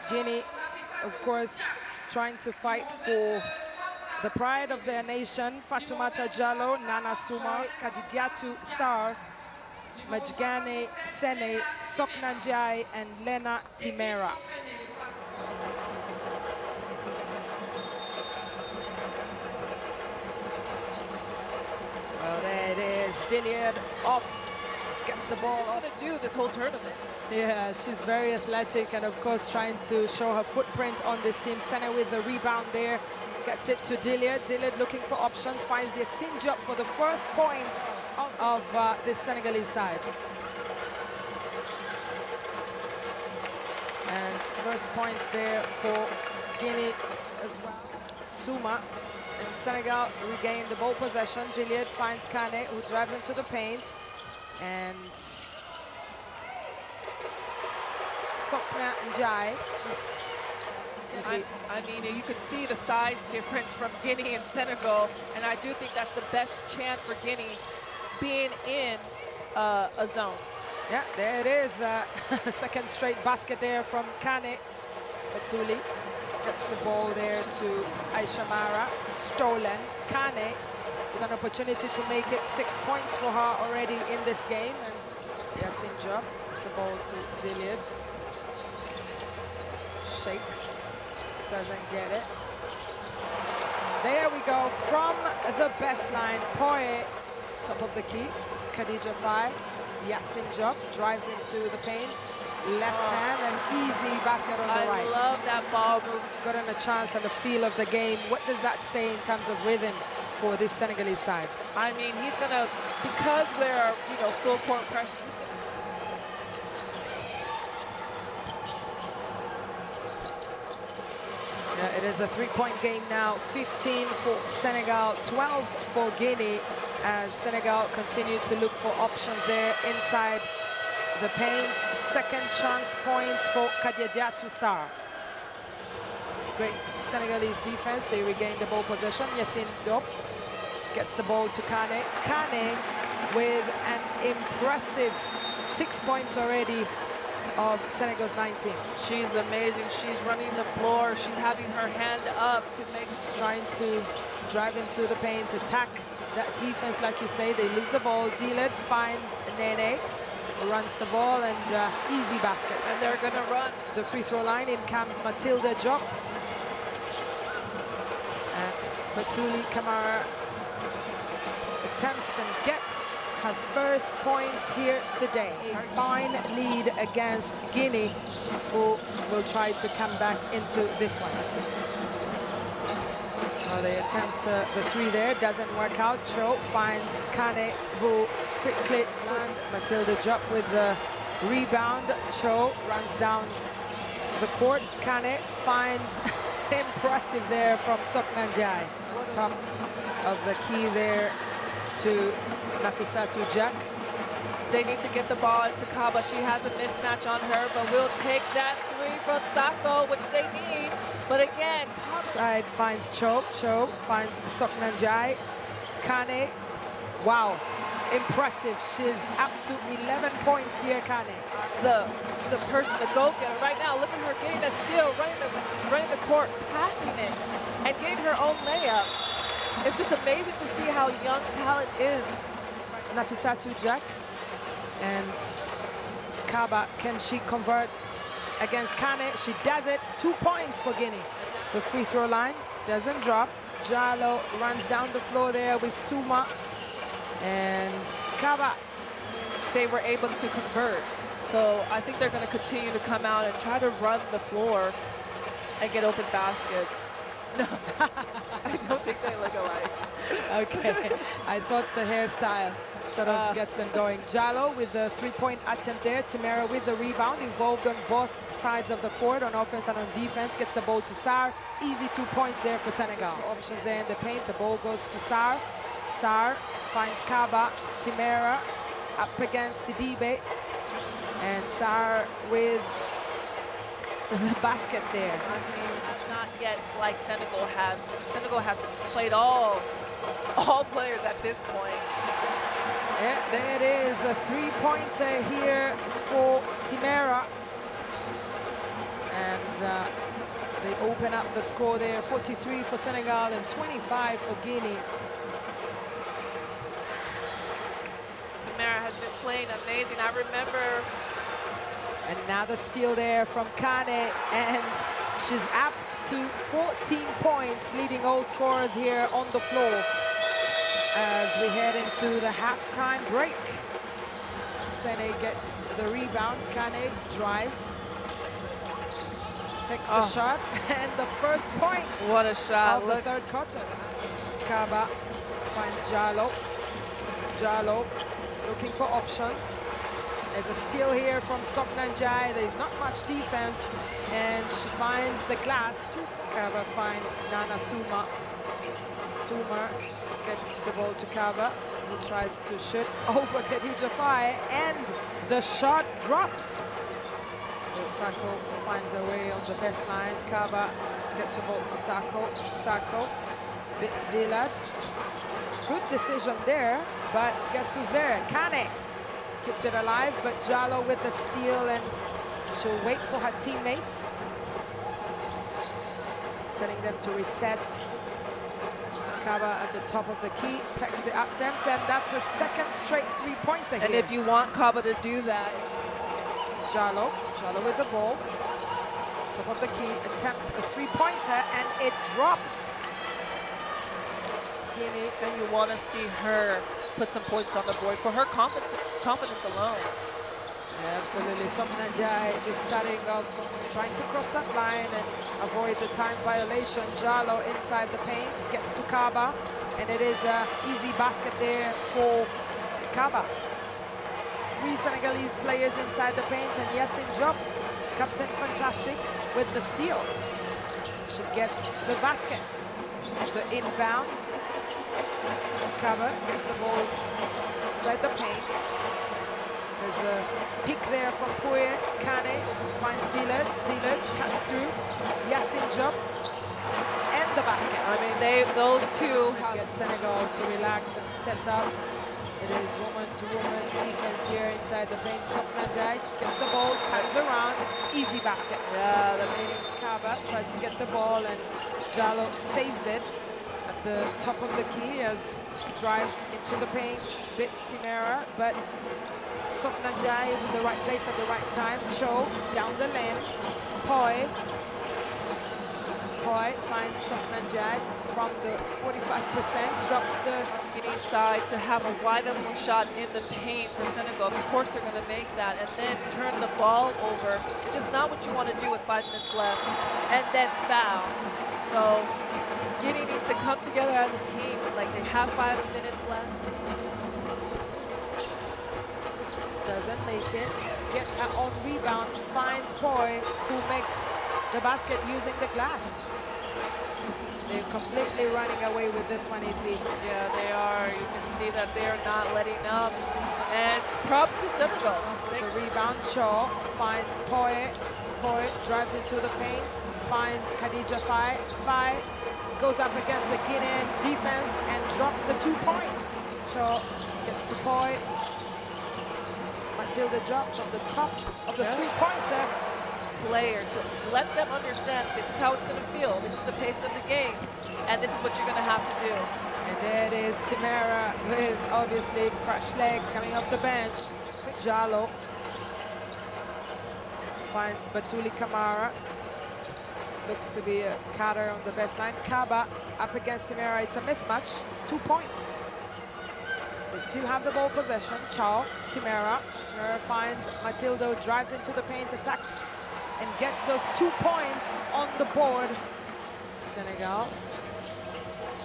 Guinea, of course, trying to fight for the pride of their nation. Fatoumata Jallow, Nana Soumah, Kadidiatou Sarr, Majgane Sene, Sokna Njai, and Lena Timera. Well, there it is. Dilliard off, gets the ball off. She's going to do this whole tournament. Yeah, she's very athletic and, of course, trying to show her footprint on this team. Sene with the rebound there, gets it to Dilliard. Dilliard looking for options, finds the Sinjop for the first points of this Senegalese side. And first points there for Guinea as well. Soumah and Senegal regain the ball possession. Dilliard finds Kane, who drives into the paint. And Sokna Njai just... I mean, you could see the size difference from Guinea and Senegal, and I do think that's the best chance for Guinea being in a zone. Yeah, there it is. Second straight basket there from Kane. Batuli gets the ball there to Aisha Mara. Stolen. Kane with an opportunity to make it 6 points for her already in this game. And Yasin Job gets the ball to Dilliard. Shakes. Doesn't get it. There we go. From the best line. Poe, top of the key. Khadija Faye. Yasin Job drives into the paint. Left hand, an easy basket on the right. I love that ball move. Got him a chance on the feel of the game. What does that say in terms of rhythm for this Senegalese side? I mean, he's gonna, because they're, full court pressure. Yeah, it is a three-point game now. 15 for Senegal, 12 for Guinea, as Senegal continue to look for options there inside the paint. Second chance points for Kadidiatou Sarr. Great Senegalese defense. They regain the ball possession. Yasin Diop gets the ball to Kane. Kane with an impressive 6 points already of Senegal's 19. She's amazing. She's running the floor. She's having her hand up to make... She's trying to drive into the paint, attack that defense, like you say. They lose the ball. Dilliard finds Nene, runs the ball, and easy basket. And they're going to run the free throw line. In comes Matilda Job. And Batuli Kamara attempts and gets her first points here today. A fine lead against Guinea, who will try to come back into this one. Well, they attempt the three there, doesn't work out. Cho finds Kane, who quickly puts Matilda Job with the rebound. Cho runs down the court. Kane finds impressive there from Sokna Njai. Top of the key there to Nafisatou Jack. They need to get the ball into Kaba. She has a mismatch on her, but we'll take that three from Sako, which they need. But again, side finds Cho. Cho finds Sokna Njai. Kane, wow, impressive. She's up to 11 points here, Kane. The go-getter right now. Look at her getting the steal, running the court, passing it, and getting her own layup. It's just amazing to see how young talent is. Nafisatou Jack and Kaba, can she convert against Kane? She does it. 2 points for Guinea. The free throw line doesn't drop. Jallow runs down the floor there with Soumah and Kaba. They were able to convert. So I think they're going to continue to come out and try to run the floor and get open baskets. No, I don't think they look alike. Okay, I thought the hairstyle sort of gets them going. Jallow with the three-point attempt there. Timera with the rebound, involved on both sides of the court, on offense and on defense. Gets the ball to Sarr. Easy 2 points there for Senegal. Options there in the paint. The ball goes to Sarr. Sarr finds Kaba. Timera up against Sidibe. And Sarr with the basket there. I mean, not yet like Senegal has. Senegal has played all players at this point. Yeah, there it is, a three-pointer here for Timera. And they open up the score there, 43 for Senegal and 25 for Guinea. Tamara has been playing amazing. I remember. Another steal there from Kane, and she's up to 14 points, leading all scorers here on the floor as we head into the halftime break. Sene gets the rebound. Kane drives, takes the shot, and the first point. What a shot! Of the third quarter. Kaba finds Jallo. Jallo looking for options. There's a steal here from Soknanjai. There's not much defense, and she finds the glass. Kaba finds Nana Suma. Suma gets the ball to Kaba, who tries to shoot over Khadija Faye, and the shot drops. So Sako finds a way on the baseline. Kaba gets the ball to Sako. Sako beats Dillard. Good decision there, but guess who's there? Kane keeps it alive, but Jallo with the steal, and she'll wait for her teammates, telling them to reset. Kaba at the top of the key, takes the attempt, and that's her second straight three-pointer here. And if you want Kaba to do that, Jallo with the ball, top of the key, attempts a three-pointer, and it drops. Guinea, and you want to see her put some points on the board for her confidence alone. Yeah, absolutely. Soknanjai just starting off, trying to cross that line and avoid the time violation. Jallo inside the paint, gets to Kaba, and it is an easy basket there for Kaba. 3 Senegalese players inside the paint, and Yassine Diop, Captain Fantastic, with the steal. She gets the basket. The inbounds. Kaba gets the ball inside the paint. There's a pick there from Pouye. Kane finds Dillard. Dillard cuts through. Yassine Diop. And the basket. I mean, those two get Senegal to relax and set up. It is woman-to-woman defense here inside the paint. Soknanjai gets the ball, turns around, easy basket. Yeah, the Kaba tries to get the ball, and Jallo saves it at the top of the key as drives into the paint, bits Timera, but Soknanjai is in the right place at the right time. Cho down the lane. Pouye finds Soknanjai from the 45%, drops the Guinea side to have a wide open shot in the paint for Senegal. Of course they're going to make that and then turn the ball over, which is not what you want to do with 5 minutes left, and then foul. So Guinea needs to come together as a team, like they have 5 minutes left. Doesn't make it, gets her own rebound, finds Pouye, who makes the basket using the glass. They're completely running away with this one, Ify. Yeah, they are. You can see that they're not letting up. And props to Senegal. The rebound, Cho finds Pouye. Pouye drives into the paint, finds Khadija Faye. Faye goes up against the Guinean defense and drops the 2 points. Cho gets to Pouye. Matilda drops from the top of the three-pointer. Player to let them understand this is how it's going to feel. This is the pace of the game, and this is what you're going to have to do. And there it is, Timera with obviously fresh legs coming off the bench. Jallo finds Batuli Kamara. Looks to be a cutter on the baseline. Kaba up against Timera. It's a mismatch. 2 points. They still have the ball possession. Chow, Timera. Timera finds Matilda, drives into the paint, attacks, and gets those 2 points on the board. Senegal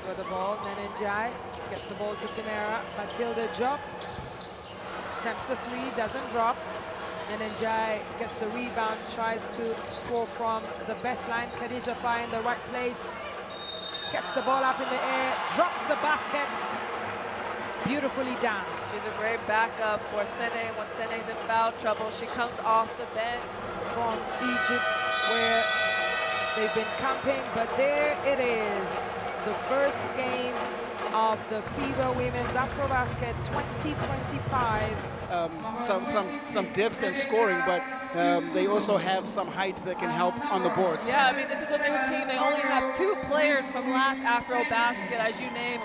with the ball. Nenenjai gets the ball to Timera. Matilda Diop attempts the 3, doesn't drop. Nenenjai gets the rebound, tries to score from the baseline. Khadija Faye in the right place. Gets the ball up in the air, drops the basket. Beautifully done. She's a great backup for Sene when Sene's in foul trouble. She comes off the bench. From Egypt, where they've been camping, but there it is, the first game of the FIBA Women's AfroBasket 2025 some depth and scoring, but they also have some height that can help on the boards. Yeah, I mean, this is a new team. They only have 2 players from last AfroBasket, as you named.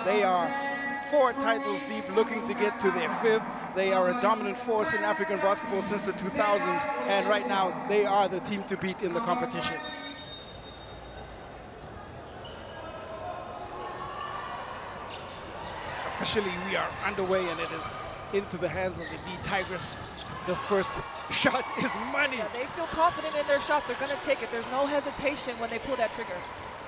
They are 4 titles deep, looking to get to their 5th. They are a dominant force in African basketball since the 2000s, and right now they are the team to beat in the competition. Officially, we are underway, and it is into the hands of the D Tigers. The first shot is money. Yeah, they feel confident in their shot. They're going to take it. There's no hesitation when they pull that trigger.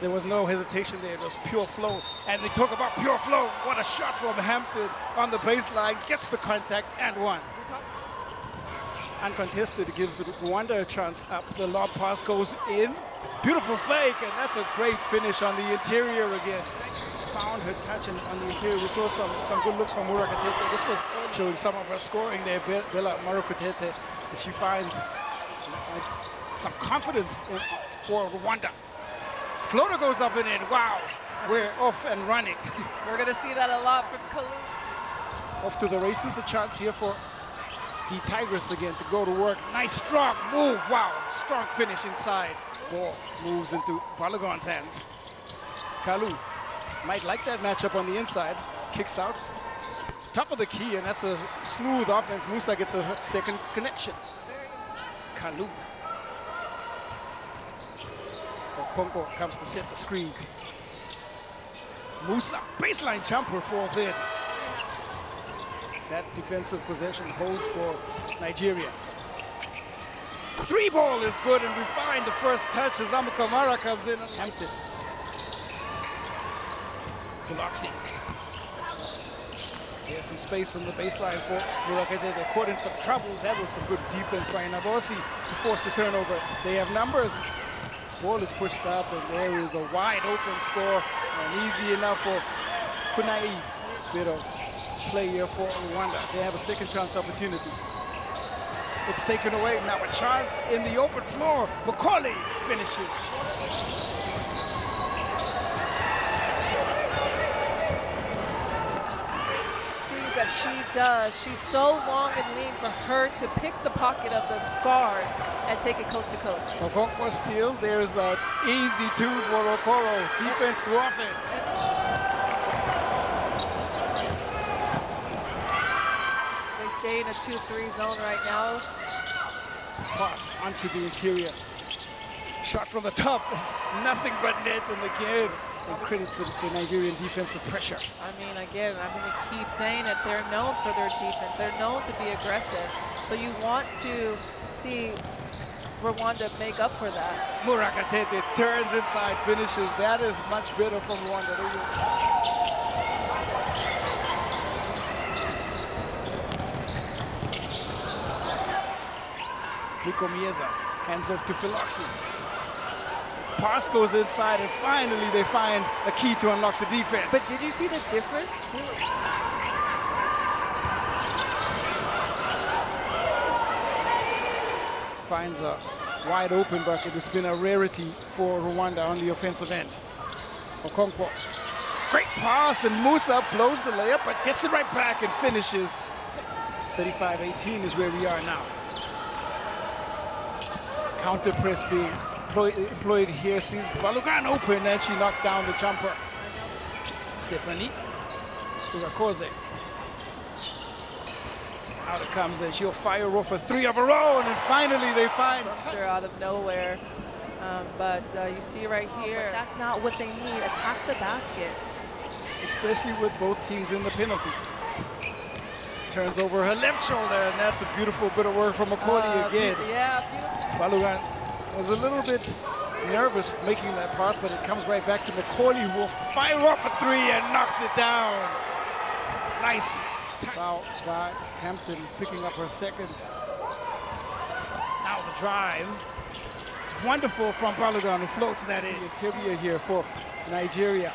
There was no hesitation there. It was pure flow. And they talk about pure flow. What a shot from Hampton on the baseline. Gets the contact and one. Uncontested, gives Rwanda a chance up. The lob pass goes in. Beautiful fake, and that's a great finish on the interior again. Found her touch on the interior. We saw some good looks from Murakatete. This was showing some of her scoring there, Bella Murakatete. She finds some confidence for Rwanda. Floater goes up and in. Wow, we're off and running. We're going to see that a lot from Kalush. Off to the races. A chance here for the Tigers again to go to work. Nice strong move. Wow, strong finish inside. Ball moves into Balogun's hands. Kalu might like that matchup on the inside. Kicks out. Top of the key, and that's a smooth offense. Musa gets a second connection. Kalu. Okonkwo comes to set the screen. Musa, baseline jumper, falls in. That defensive possession holds for Nigeria. 3 ball is good, and we find the first touch as Amukamara comes in. Hampton. Biloxi. There's some space on the baseline for Murakete. They're caught in some trouble. That was some good defense by Nabosi to force the turnover. They have numbers. Ball is pushed up, and there is a wide open score, and easy enough for Kunai. Bit of play here for Rwanda. They have a second chance opportunity. It's taken away. Now a chance in the open floor. Macaulay finishes. Things that she does. She's so long and lean for her to pick the pocket of the guard and take it coast to coast. Okonkwo steals. There's an easy 2 for Okoro. Defense to offense. They stay in a 2-3 zone right now. Pass onto the interior. Shot from the top is nothing but net, and again, and credit to the Nigerian defensive pressure. I mean, again, I'm going to keep saying it. They're known for their defense. They're known to be aggressive. So you want to see Rwanda make up for that. Murakatete turns inside, finishes. That is much better from Rwanda. Nico Mieza hands off to Philoxy. Pass goes inside, and finally they find a key to unlock the defense. But did you see the difference? Finds a wide open bucket. It's been a rarity for Rwanda on the offensive end. Okonkwo. Great pass, and Musa blows the layup, but gets it right back and finishes. 35-18 is where we are now. Counter press being employed here. Sees Balogun open, and she knocks down the jumper. Stephanie Urakoze. Out it comes, and she'll fire off a 3 of her own, and finally they find her out of nowhere. But you see right here, that's not what they need. Attack the basket. Especially with both teams in the penalty. Turns over her left shoulder, and that's a beautiful bit of work from Macaulay again. Yeah, beautiful. Balogun was a little bit nervous making that pass, but it comes right back to Macaulay, who will fire off a 3 and knocks it down. Nice foul by Hampton, picking up her second. Now the drive. It's wonderful from Balogun, who floats that in. It's heavier here for Nigeria.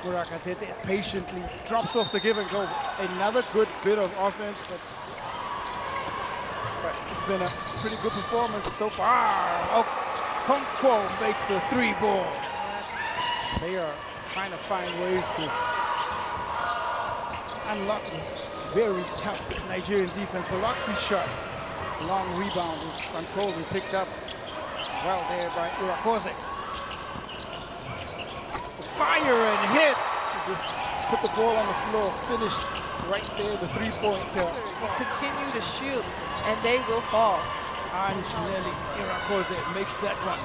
Murakatete patiently drops off the give and go. Another good bit of offense, but it's been a pretty good performance so far. Okonkwo makes the 3 ball. They are trying to find ways to unlock this very tough Nigerian defense. Biloxi's shot, long rebound is controlled and picked up well there by Urakoze. Fire and hit. Just put the ball on the floor, finished right there, the three-pointer. Continue to shoot, and they will fall. Angelelli Irakoze makes that one.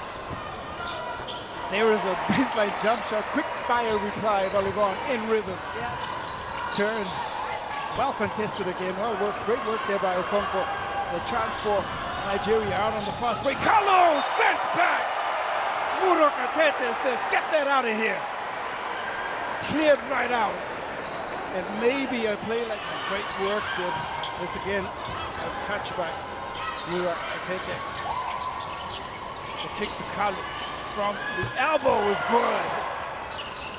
There is a baseline jump shot, quick fire reply by Lugon in rhythm. Yeah. Turns, well contested again. Well work, great work there by Okonkwo. The chance for Nigeria out on the fast break. Carlo sent back. Murokatete says, get that out of here. Cleared right out. And maybe a play like some great work. This again, a touch by Murokatete. The kick to Kalu from the elbow is good.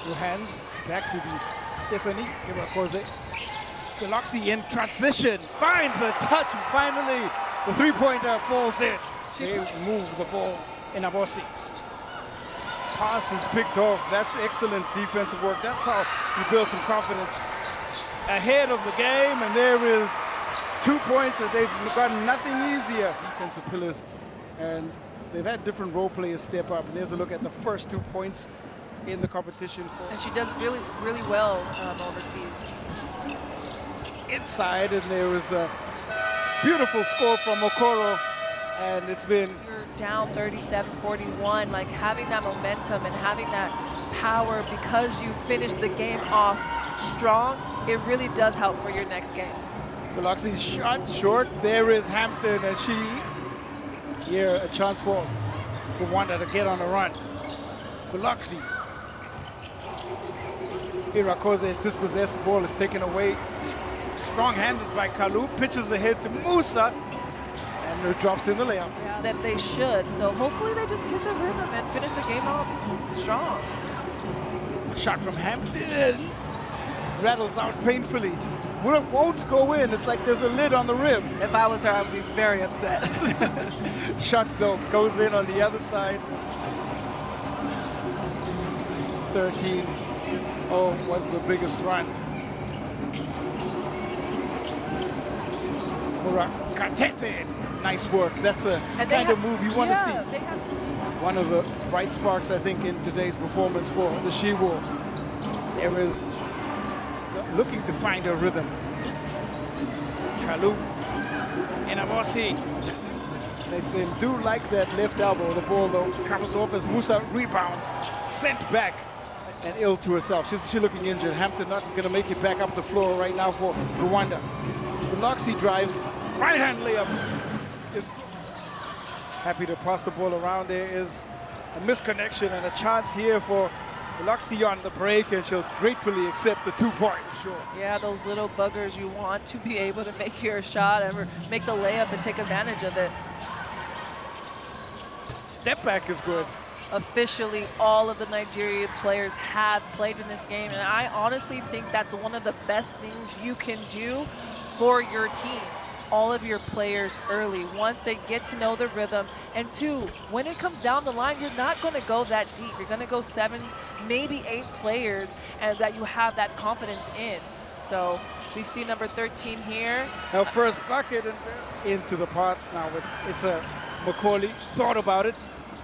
Two hands back to the Stephanie Irakoze. Biloxi in transition, finds the touch, and finally the three-pointer falls in. They move the ball in Abosi. Pass is picked off. That's excellent defensive work. That's how you build some confidence ahead of the game, and there is 2 points that they've gotten nothing easier. Defensive pillars, and they've had different role players step up. And there's a look at the first 2 points in the competition. And she does really, really well overseas. Inside, and there was a beautiful score from Okoro, and it's been... You're down 37-41, like having that momentum and having that power because you finished the game off strong, it really does help for your next game. Biloxi's shot short. There is Hampton, and here a chance for Rwanda to get on a run. Biloxi. Irakoze is dispossessed, the ball is taken away. Strong-handed by Kalu, pitches ahead to Musa, and it drops in the layup. Yeah, that they should, so hopefully they just get the rhythm and finish the game out strong. Shot from Hampton. Rattles out painfully, just won't go in. It's like there's a lid on the rim. If I was her, I would be very upset. Shot, though, goes in on the other side. 13-0 was the biggest run. Murakatete, nice work. That's a kind of move you want to see. One of the bright sparks, I think, in today's performance for the She-Wolves. There is looking to find a rhythm. Kalu in Abosi. They do like that left elbow. The ball, though, comes off as Musa rebounds, sent back, and ill to herself. She's looking injured. Hampton not going to make it back up the floor right now for Rwanda. Biloxi drives, right-hand layup is happy to pass the ball around. There is a misconnection and a chance here for Biloxi on the break, and she'll gratefully accept the 2 points. Sure. Yeah, those little buggers, you want to be able to make your shot and make the layup and take advantage of it. Step back is good. Officially, all of the Nigerian players have played in this game, and I honestly think that's one of the best things you can do for your team. All of your players early, once they get to know the rhythm. And 2, when it comes down the line, you're not going to go that deep. You're going to go 7, maybe 8 players, and that you have that confidence in. So we see number 13 here. Now first bucket and into the pot. Now it's a Macaulay, thought about it,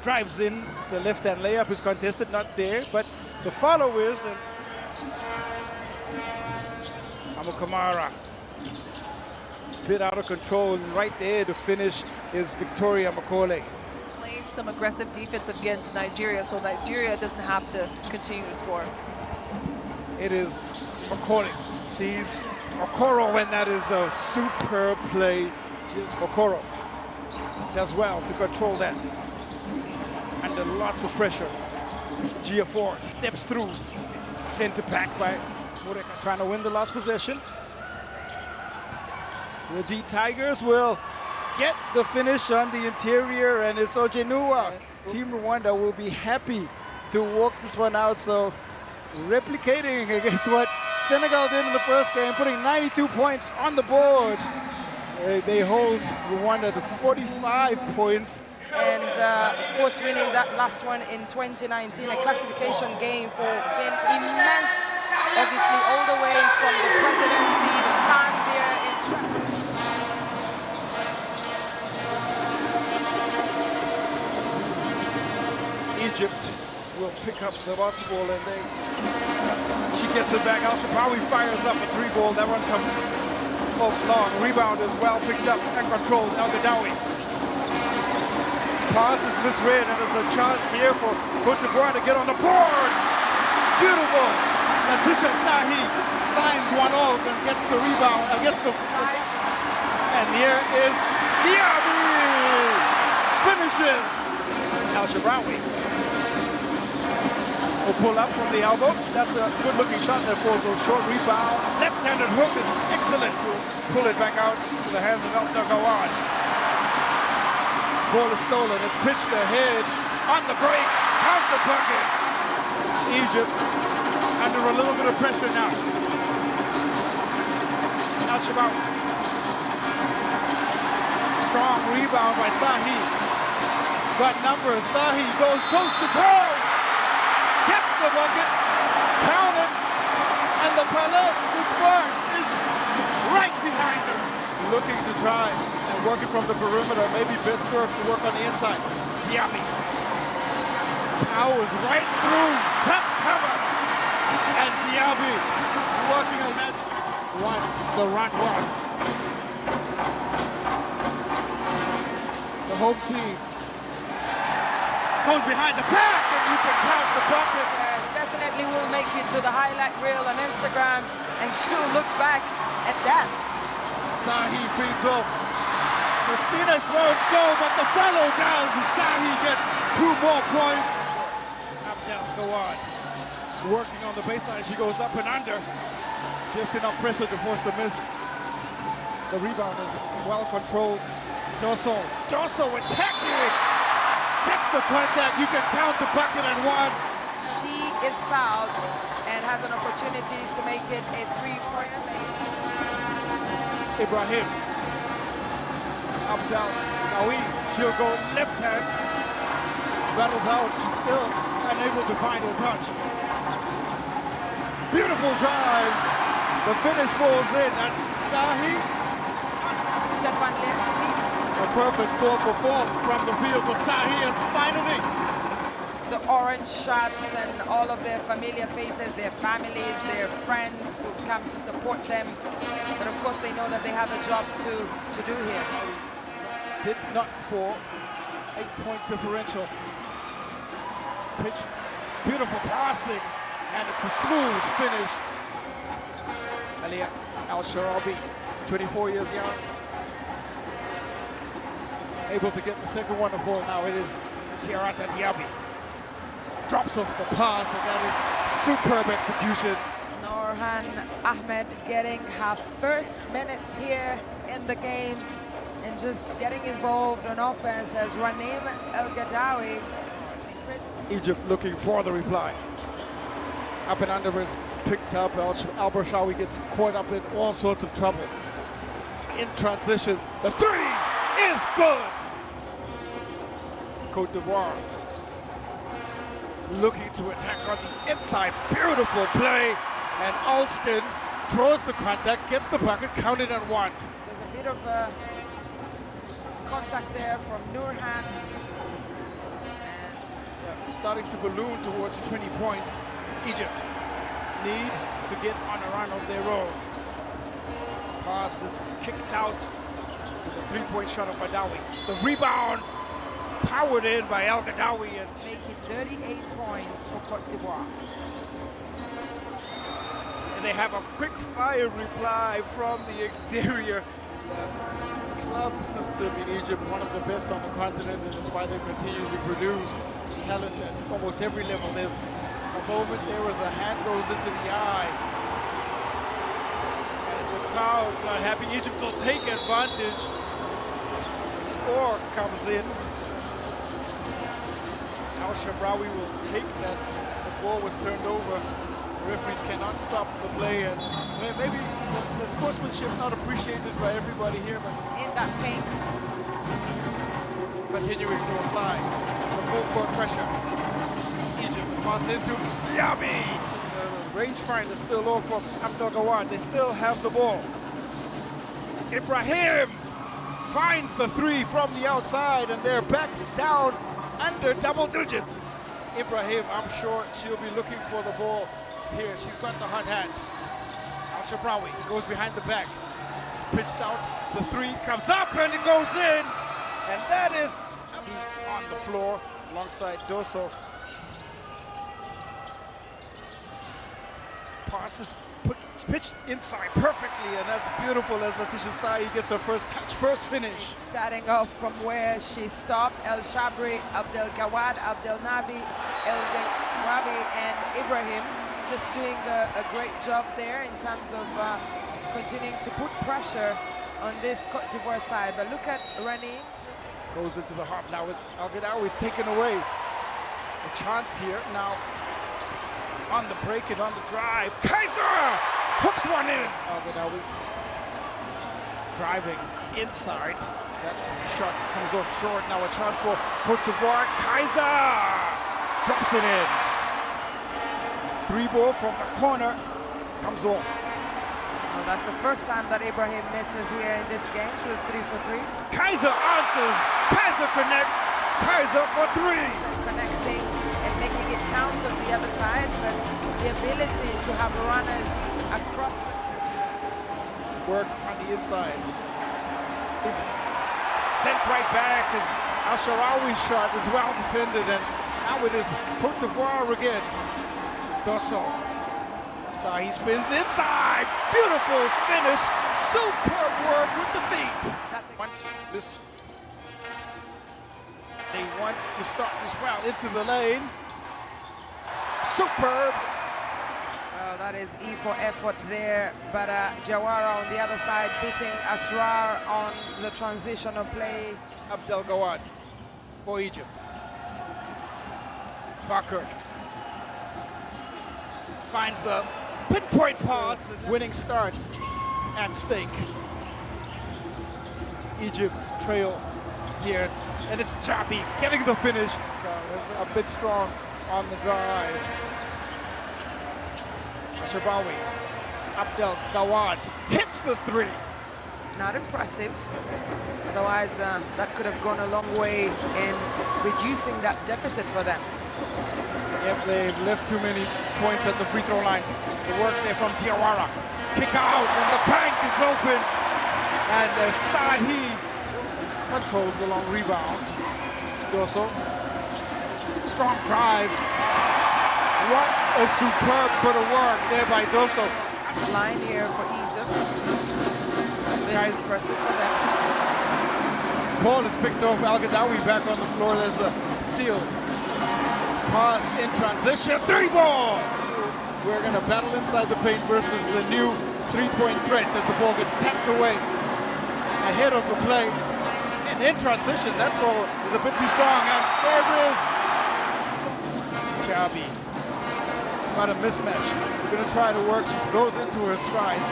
drives in. The left-hand layup is contested, not there, but the follow is, and Amukamara. Bit out of control, and right there to finish is Victoria Macaulay. Playing some aggressive defense against Nigeria, so Nigeria doesn't have to continue to score. It is Macaulay. Sees Okoro, and that is a superb play. Okoro does well to control that. Under lots of pressure. Gia4 steps through. Sent back by Mureka, trying to win the last possession. The D Tigers will get the finish on the interior, and it's Ojenua. Team Rwanda will be happy to walk this one out. So replicating against what Senegal did in the first game, putting 92 points on the board. They hold Rwanda to 45 points. And of course, winning that last one in 2019, a classification game for Spain. Immense, obviously, all the way from the presidency, the fans here Egypt will pick up the basketball and she gets it back. Al-Shabrawi fires up a 3-ball. That one comes off long. Rebound is well picked up and controlled. El-Gadawi. Pass is misread and there's a chance here for Côte d'Ivoire to get on the board. Beautiful. Letitia Sahi signs one off and gets the rebound. And here is Diaby. Finishes. Al-Shabrawi will pull up from the elbow. That's a good-looking shot that falls a short rebound. Left-handed hook is excellent to pull it back out to the hands of El-Gawad. Ball is stolen. It's pitched ahead on the break. Count the bucket. Egypt under a little bit of pressure now. Al-Shabrawi. Strong rebound by Sahi. He's got numbers. Sahi goes coast to coast. Gets the bucket. Counted. And the palette, the spark, is right behind him. Looking to try and working from the perimeter. Maybe best served to work on the inside. Diaby. Powers right through. Tough cover. And Diaby working on that one. The run was. The home team goes behind the back and you can count the bucket. Definitely will make it to the highlight reel on Instagram and she'll look back at that. Sahi feeds off. The finish won't go, but the follow does. Sahi gets 2 more points. Abdel Gawad working on the baseline. She goes up and under. Just enough pressure to force the miss. The rebound is well controlled. Dosso with technique. Gets the contact. You can count the bucket and 1. She is fouled and has an opportunity to make it a 3-point. Ibrahim. Abdel Nawi. She'll go left hand. Battles out. She's still unable to find her touch. Beautiful drive. The finish falls in. And Sahi. Stefan Lensti. A perfect 4 for 4 from the field for Sahi. And finally, the orange shots and all of their familiar faces, their families, their friends who've come to support them. But of course they know that they have a job to do here. Did not fall. 8-point differential. Pitched, beautiful passing, and it's a smooth finish. Alia Al-Shabrawi, 24 years young. Able to get the second one to fall now. It is Kiarata Diaby. Drops off the pass, and that is superb execution. Norhan Ahmed getting her first minutes here in the game and just getting involved on offense as Ranim El-Gadawi. Egypt looking for the reply. Up and under is picked up. Al-Barshawi gets caught up in all sorts of trouble. In transition, the 3 is good. Côte d'Ivoire looking to attack on the inside. Beautiful play. And Alston draws the contact, gets the bucket, counted on 1. There's a bit of contact there from Nurhan. Yeah, starting to balloon towards 20 points. Egypt need to get on a run of their own. Pass is kicked out to the 3-point shot of Badawi. The rebound powered in by El-Gadawi and make it 38 points for Côte d'Ivoire. And they have a quick fire reply from the exterior. Club system in Egypt, one of the best on the continent, and that's why they continue to produce talent at almost every level. There's a moment there as a hand goes into the eye. And the crowd not happy. Egypt will take advantage. The score comes in. Al-Shabrawi will take that. The ball was turned over. The referees cannot stop the play, and maybe the sportsmanship not appreciated by everybody here, but in that paint, continuing to apply the full court pressure. Egypt pass into Diaby. The rangefinder still low from Abdel Gawad. They still have the ball. Ibrahim finds the 3 from the outside, and they're back down under double digits. Ibrahim, I'm sure she'll be looking for the ball here. She's got the hot hand. Al-Shabrawi goes behind the back. It's pitched out. The three comes up and it goes in. And that is on the floor alongside Doso. Pass is pitched inside perfectly, and that's beautiful as Letitia Sai gets her first touch, first finish. Starting off from where she stopped, El Shabri, Abdel Gawad, Abdel Nabi, El Rabi, and Ibrahim just doing a great job there in terms of continuing to put pressure on this Côte d'Ivoire side. But look at Rani. Goes into the hop. Now it's Al-Ghadawi taken away. A chance here now. On the break and on the drive. Kaiser hooks one in. Al-Ghadawi driving inside. That shot comes off short. Now a chance for Côte d'Ivoire. Kaiser drops it in. Three ball from the corner comes off. Well, that's the first time that Ibrahim misses here in this game. She was 3 for 3. Kaiser answers. Kaiser connects. Kaiser for 3. Connecting and making it count on the other side, but the ability to have runners across the work on the inside. Sent right back as Al-Sharawi's shot is well defended, and now it is Côte d'Ivoire again. Dosso. So he spins inside. Beautiful finish. Superb work with the feet. They want to start this well into the lane. Superb. Well, that is E for effort there, but Jawara on the other side beating Asrar on the transition of play. Abdel Gawad for Egypt. Barker finds the pinpoint pass, winning start at stake. Egypt trail here, and it's Jabi getting the finish. So it's a bit strong on the drive. Shabawi, Abdel Gawad hits the three. Not impressive. Otherwise, that could have gone a long way in reducing that deficit for them. Yep, they've left too many points at the free throw line. The work there from Diawara. Kick out, and the bank is open. And Sahi controls the long rebound. Dosso, strong drive. What a superb bit of work there by Dosso. Line here for Egypt. Very impressive for them. Ball is picked off. Al-Ghadawi back on the floor. There's a steal. Pass in transition. Three ball. We're going to battle inside the paint versus the new three-point threat as the ball gets tapped away ahead of the play. And in transition, that ball is a bit too strong. And there it is. Chabi. Got a mismatch. Going to try to work. She goes into her strides.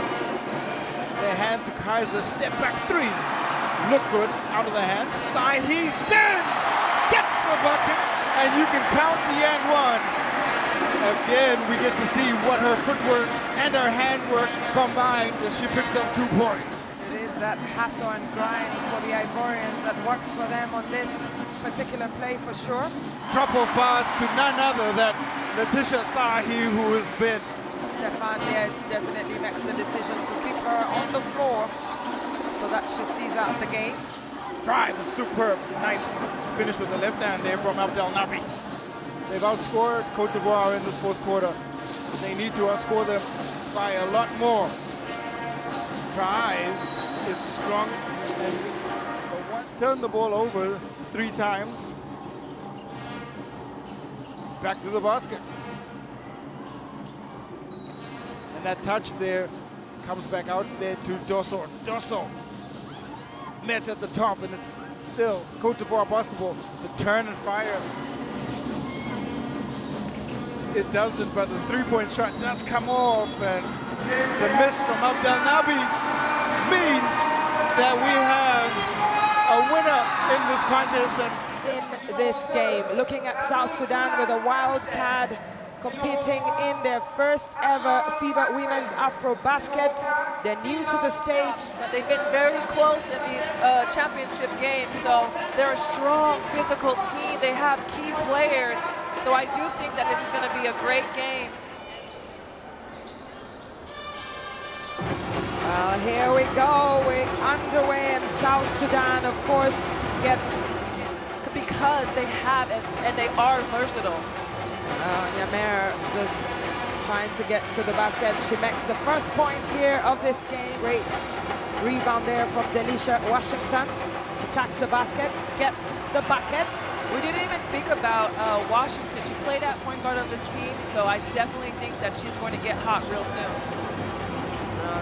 Their hand to Kaiser. Step back three. Look good out of the hand. Sahi spins. Gets the bucket. And you can count the and one. Again, we get to see what her footwork and her handwork combined as she picks up 2 points. It is that hustle and grind for the Ivorians that works for them on this particular play for sure. Drop of pass to none other than Letitia Sahi, who has been. Stefan Diaz definitely makes the decision to keep her on the floor so that she sees out the game. Drive is superb. Nice finish with the left hand there from Abdel Nabi. They've outscored Côte d'Ivoire in this fourth quarter. They need to outscore them by a lot more. Drive is strong and turn the ball over 3 times. Back to the basket. And that touch there comes back out there to Dosso. Dosso met at the top, and it's still Côte d'Ivoire basketball. The turn and fire. It doesn't, but the three-point shot does come off, and the miss from Abdel Nabi means that we have a winner in this contest. And in this game, looking at South Sudan with a wild card competing in their first ever FIBA Women's AfroBasket. They're new to the stage, but they've been very close in these championship games. So they're a strong physical team. They have key players So I do think that this is going to be a great game. Well, here we go. We're underway, and South Sudan, of course, gets because they have and they are versatile. Yamer just trying to get to the basket. She makes the first points here of this game. Great rebound there from Delisha Washington. Attacks the basket, gets the bucket. We didn't even speak about Washington. She played at point guard of this team, so I definitely think that she's going to get hot real soon.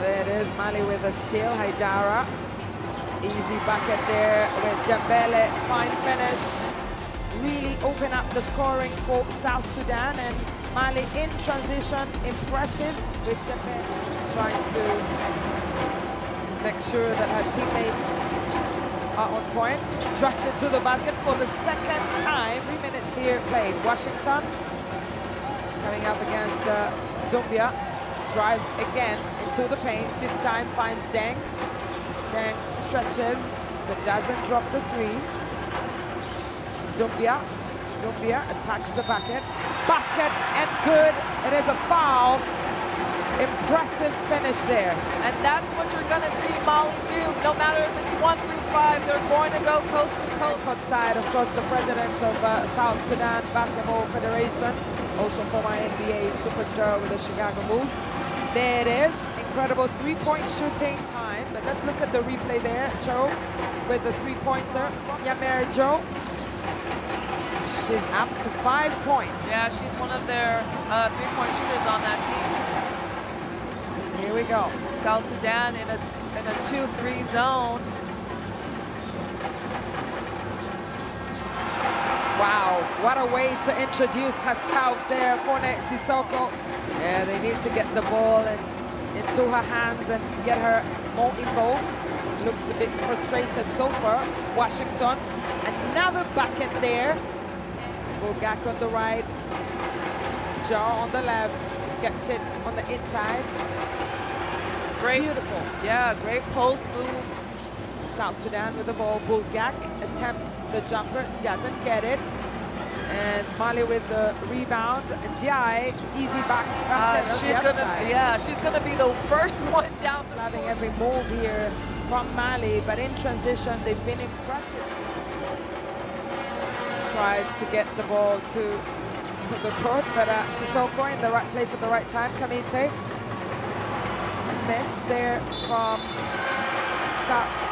There it is, Mali with a steal. Haidara, easy bucket there with Dembele. Fine finish. Really open up the scoring for South Sudan, and Mali in transition. Impressive with Dembele. Just trying to make sure that her teammates are on point. Drives it to the basket for the second time. 3 minutes here played. Washington coming up against Dumbia. Drives again into the paint. This time finds Deng. Deng stretches, but doesn't drop the three. Dumbia attacks the bucket. Basket and good. It is a foul. Impressive finish there. And that's what you're going to see Mali do. No matter if it's 1 through 5, they're going to go coast to coast. Outside, of course, the president of South Sudan Basketball Federation, also former NBA superstar with the Chicago Bulls. There it is. Incredible three-point shooting time. But let's look at the replay there. Joe with the three-pointer from Yamer Joe. She's up to 5 points. Yeah, she's one of their three-point shooters on that team. Here we go. South Sudan in a 2-3 zone. Wow, what a way to introduce herself there, Fone Sissoko. Yeah, they need to get the ball into her hands and get her more involved. Looks a bit frustrated so far. Washington, another bucket there. Bogak on the right, Jaw on the left, gets it on the inside. Great. Beautiful. Yeah, great post move. South Sudan with the ball. Bulgak attempts the jumper, doesn't get it. And Mali with the rebound. Jai, easy basket. She's gonna be the first one down. Loving every move here from Mali, but in transition they've been impressive. Tries to get the ball to the court, but Sissoko in the right place at the right time. Kamite. Miss there from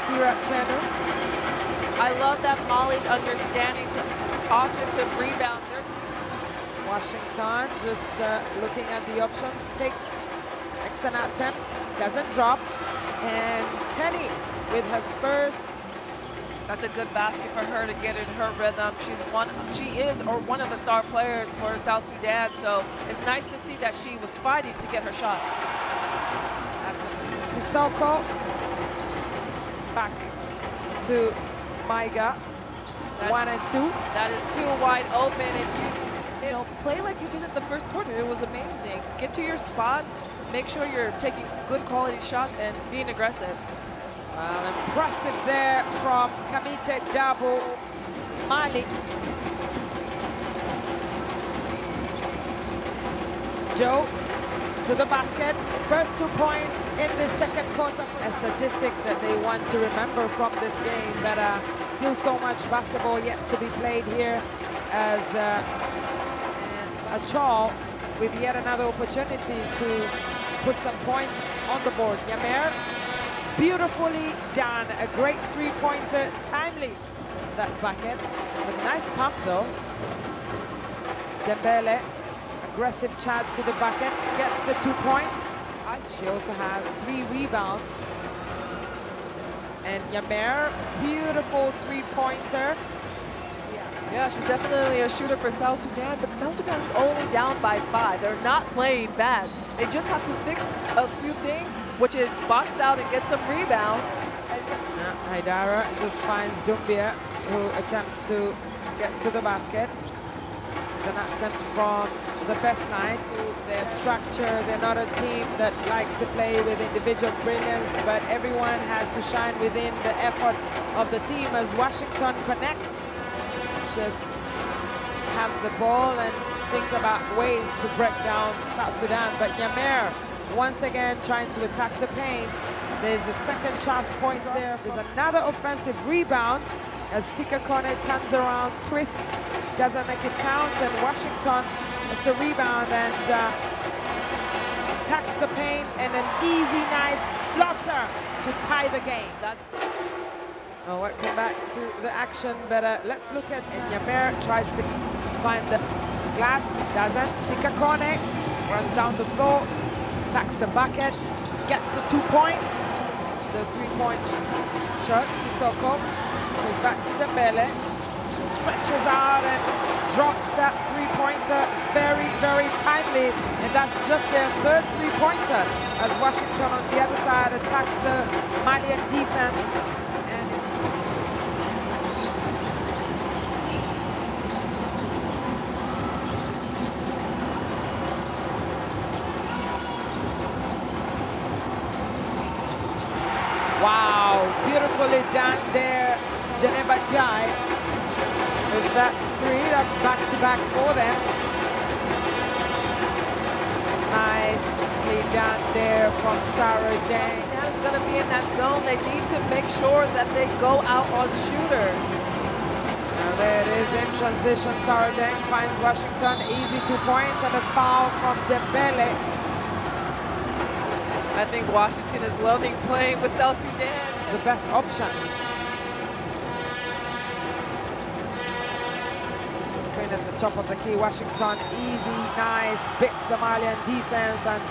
Sira Chenu. I love that Mali's understanding to offensive rebound. Washington just looking at the options, takes an attempt, doesn't drop, and Tenny with her first. That's a good basket for her to get in her rhythm. She is one of the star players for South Sudan, so it's nice to see that she was fighting to get her shot. Sissoko back to Maiga. 1 and 2. That is too wide open. If you play like you did at the first quarter, it was amazing. Get to your spots, make sure you're taking good quality shots and being aggressive. Well, impressive there from Kamite Dabo Mali. Joe to the basket. First 2 points in the second quarter. A statistic that they want to remember from this game, but still so much basketball yet to be played here as Achal with yet another opportunity to put some points on the board. Yamer, beautifully done. A great three-pointer, timely, that bucket. A nice pump though. Dembele, aggressive charge to the bucket, gets the 2 points. She also has 3 rebounds. And Yamer, beautiful three-pointer. Yeah, she's definitely a shooter for South Sudan, but South Sudan is only down by 5. They're not playing bad. They just have to fix a few things, which is box out and get some rebounds. Haidara just finds Dumbia, who attempts to get to the basket. It's an attempt from the best line. Their structure, they're not a team that like to play with individual brilliance, but everyone has to shine within the effort of the team as Washington connects. Just have the ball and think about ways to break down South Sudan. But Nyamer, once again, trying to attack the paint. There's a second chance points there. There's another offensive rebound as Sika Kone turns around, twists, doesn't make it count, and Washington has to rebound and attacks the paint, and an easy, nice flutter to tie the game. Oh, we'll come back to the action, but let's look at Nyamer tries to find the glass, doesn't. Sika Kone runs down the floor, attacks the bucket, gets the 2 points. The 3-point shot, Sissoko goes back to Dembele, stretches out and drops that 3-pointer very, very timely, and that's just their third 3-pointer as Washington on the other side attacks the Malian defense. Wow, beautifully done there, Geneva Jai. With that 3, that's back-to-back for them. Nicely done there from Sarah Dang. Sudan's going to be in that zone. They need to make sure that they go out on shooters. Now there it is in transition. Sarah Dang finds Washington. Easy 2 points and a foul from Dembele. I think Washington is loving playing with South Sudan. The best option. It's a screen at the top of the key. Washington, easy, nice, beats the Malian defense, and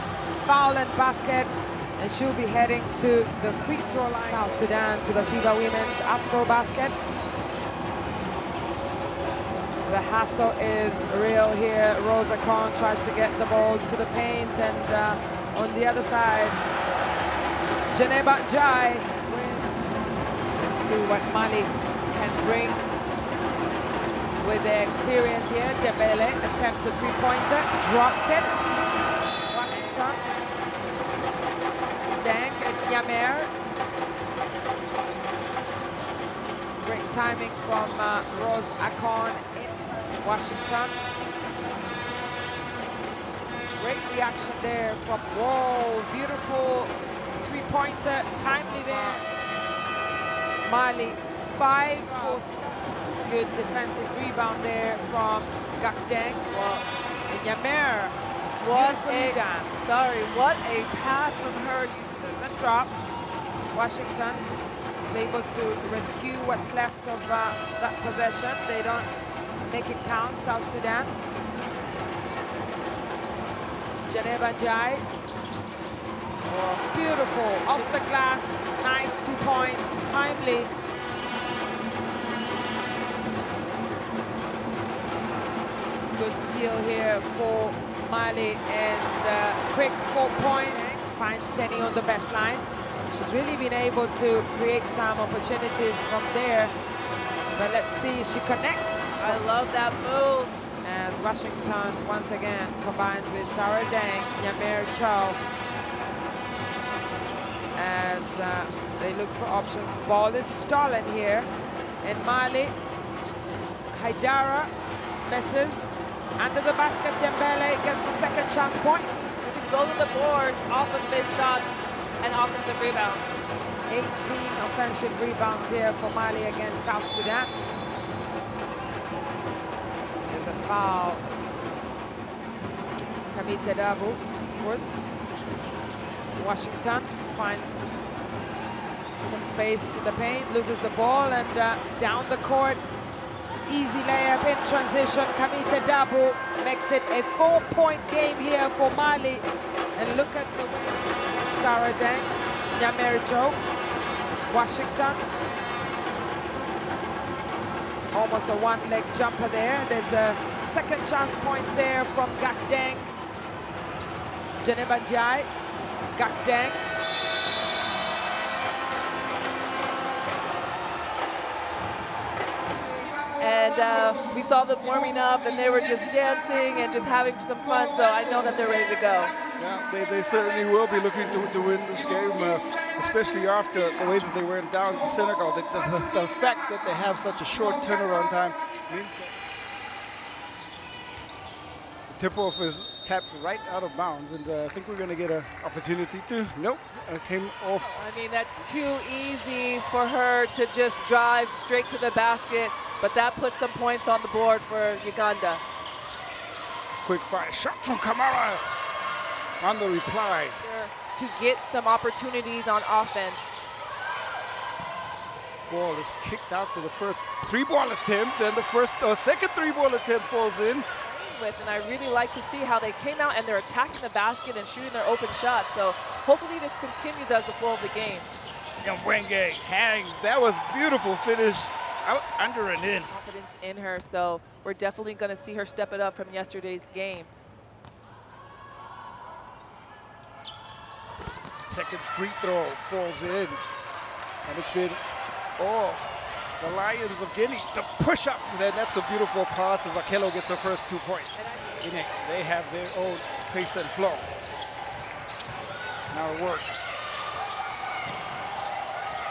foul and basket. And she'll be heading to the free throw line. South Sudan to the FIBA Women's AfroBasket. The hassle is real here. Rosa Khan tries to get the ball to the paint, and on the other side, Geneva Jai. Let's see what Mali can bring with their experience here. Dembele attempts a 3-pointer, drops it. Washington. Deng and Nyamer. Great timing from Rose Akon in Washington. Great reaction there from, whoa, beautiful 3-pointer, timely there. Mali, 5 for good defensive rebound there from Gakdeng. And Nyamer, what a pass from her. Doesn't drop. Washington is able to rescue what's left of that possession. They don't make it count, South Sudan. Geneva Jai. Oh, beautiful. Off the glass. Nice 2 points. Timely. Good steal here for Mali. And quick 4 points. Finds Tenny on the baseline. She's really been able to create some opportunities from there. But let's see. She connects. I love that move. As Washington once again combines with Sarah Dang, Nyamer Chow, as they look for options. Ball is stolen here in Mali. Haidara misses. Under the basket, Dembele gets a second chance points. To go to the board off of this shot and offensive rebound. 18 offensive rebounds here for Mali against South Sudan. A foul. Kamite Dabu, of course. Washington finds some space in the paint, loses the ball, and down the court. Easy layup in transition. Kamite Dabu makes it a 4-point game here for Mali. And look at the way Sarah Deng, Nyamerijo, Washington. Almost a one-leg jumper there. There's a second chance points there from Gakdeng. Geneva Jai, Gakdeng. And we saw them warming up, and they were just dancing and just having some fun, so I know that they're ready to go. Yeah, they certainly will be looking to win this game, especially after the way that they went down to Senegal. The fact that they have such a short turnaround time means that tip-off is tapped right out of bounds, and I think we're going to get an opportunity to. Nope, it came off. I mean, that's too easy for her to just drive straight to the basket, but that puts some points on the board for Uganda. Quick fire shot from Kamara on the reply. To get some opportunities on offense. Ball is kicked out for the first three-ball attempt, and the second three-ball attempt falls in. And I really like to see how they came out and they're attacking the basket and shooting their open shots. So hopefully this continues as the flow of the game. Mwenge hangs. That was beautiful finish. Out, under, and in. Confidence in her, so we're definitely going to see her step it up from yesterday's game. Second free throw falls in, and it's been the Lions of Guinea. The push-up, then that's a beautiful pass as Akello gets her first 2 points. Guinea, they have their own pace and flow. Now to work.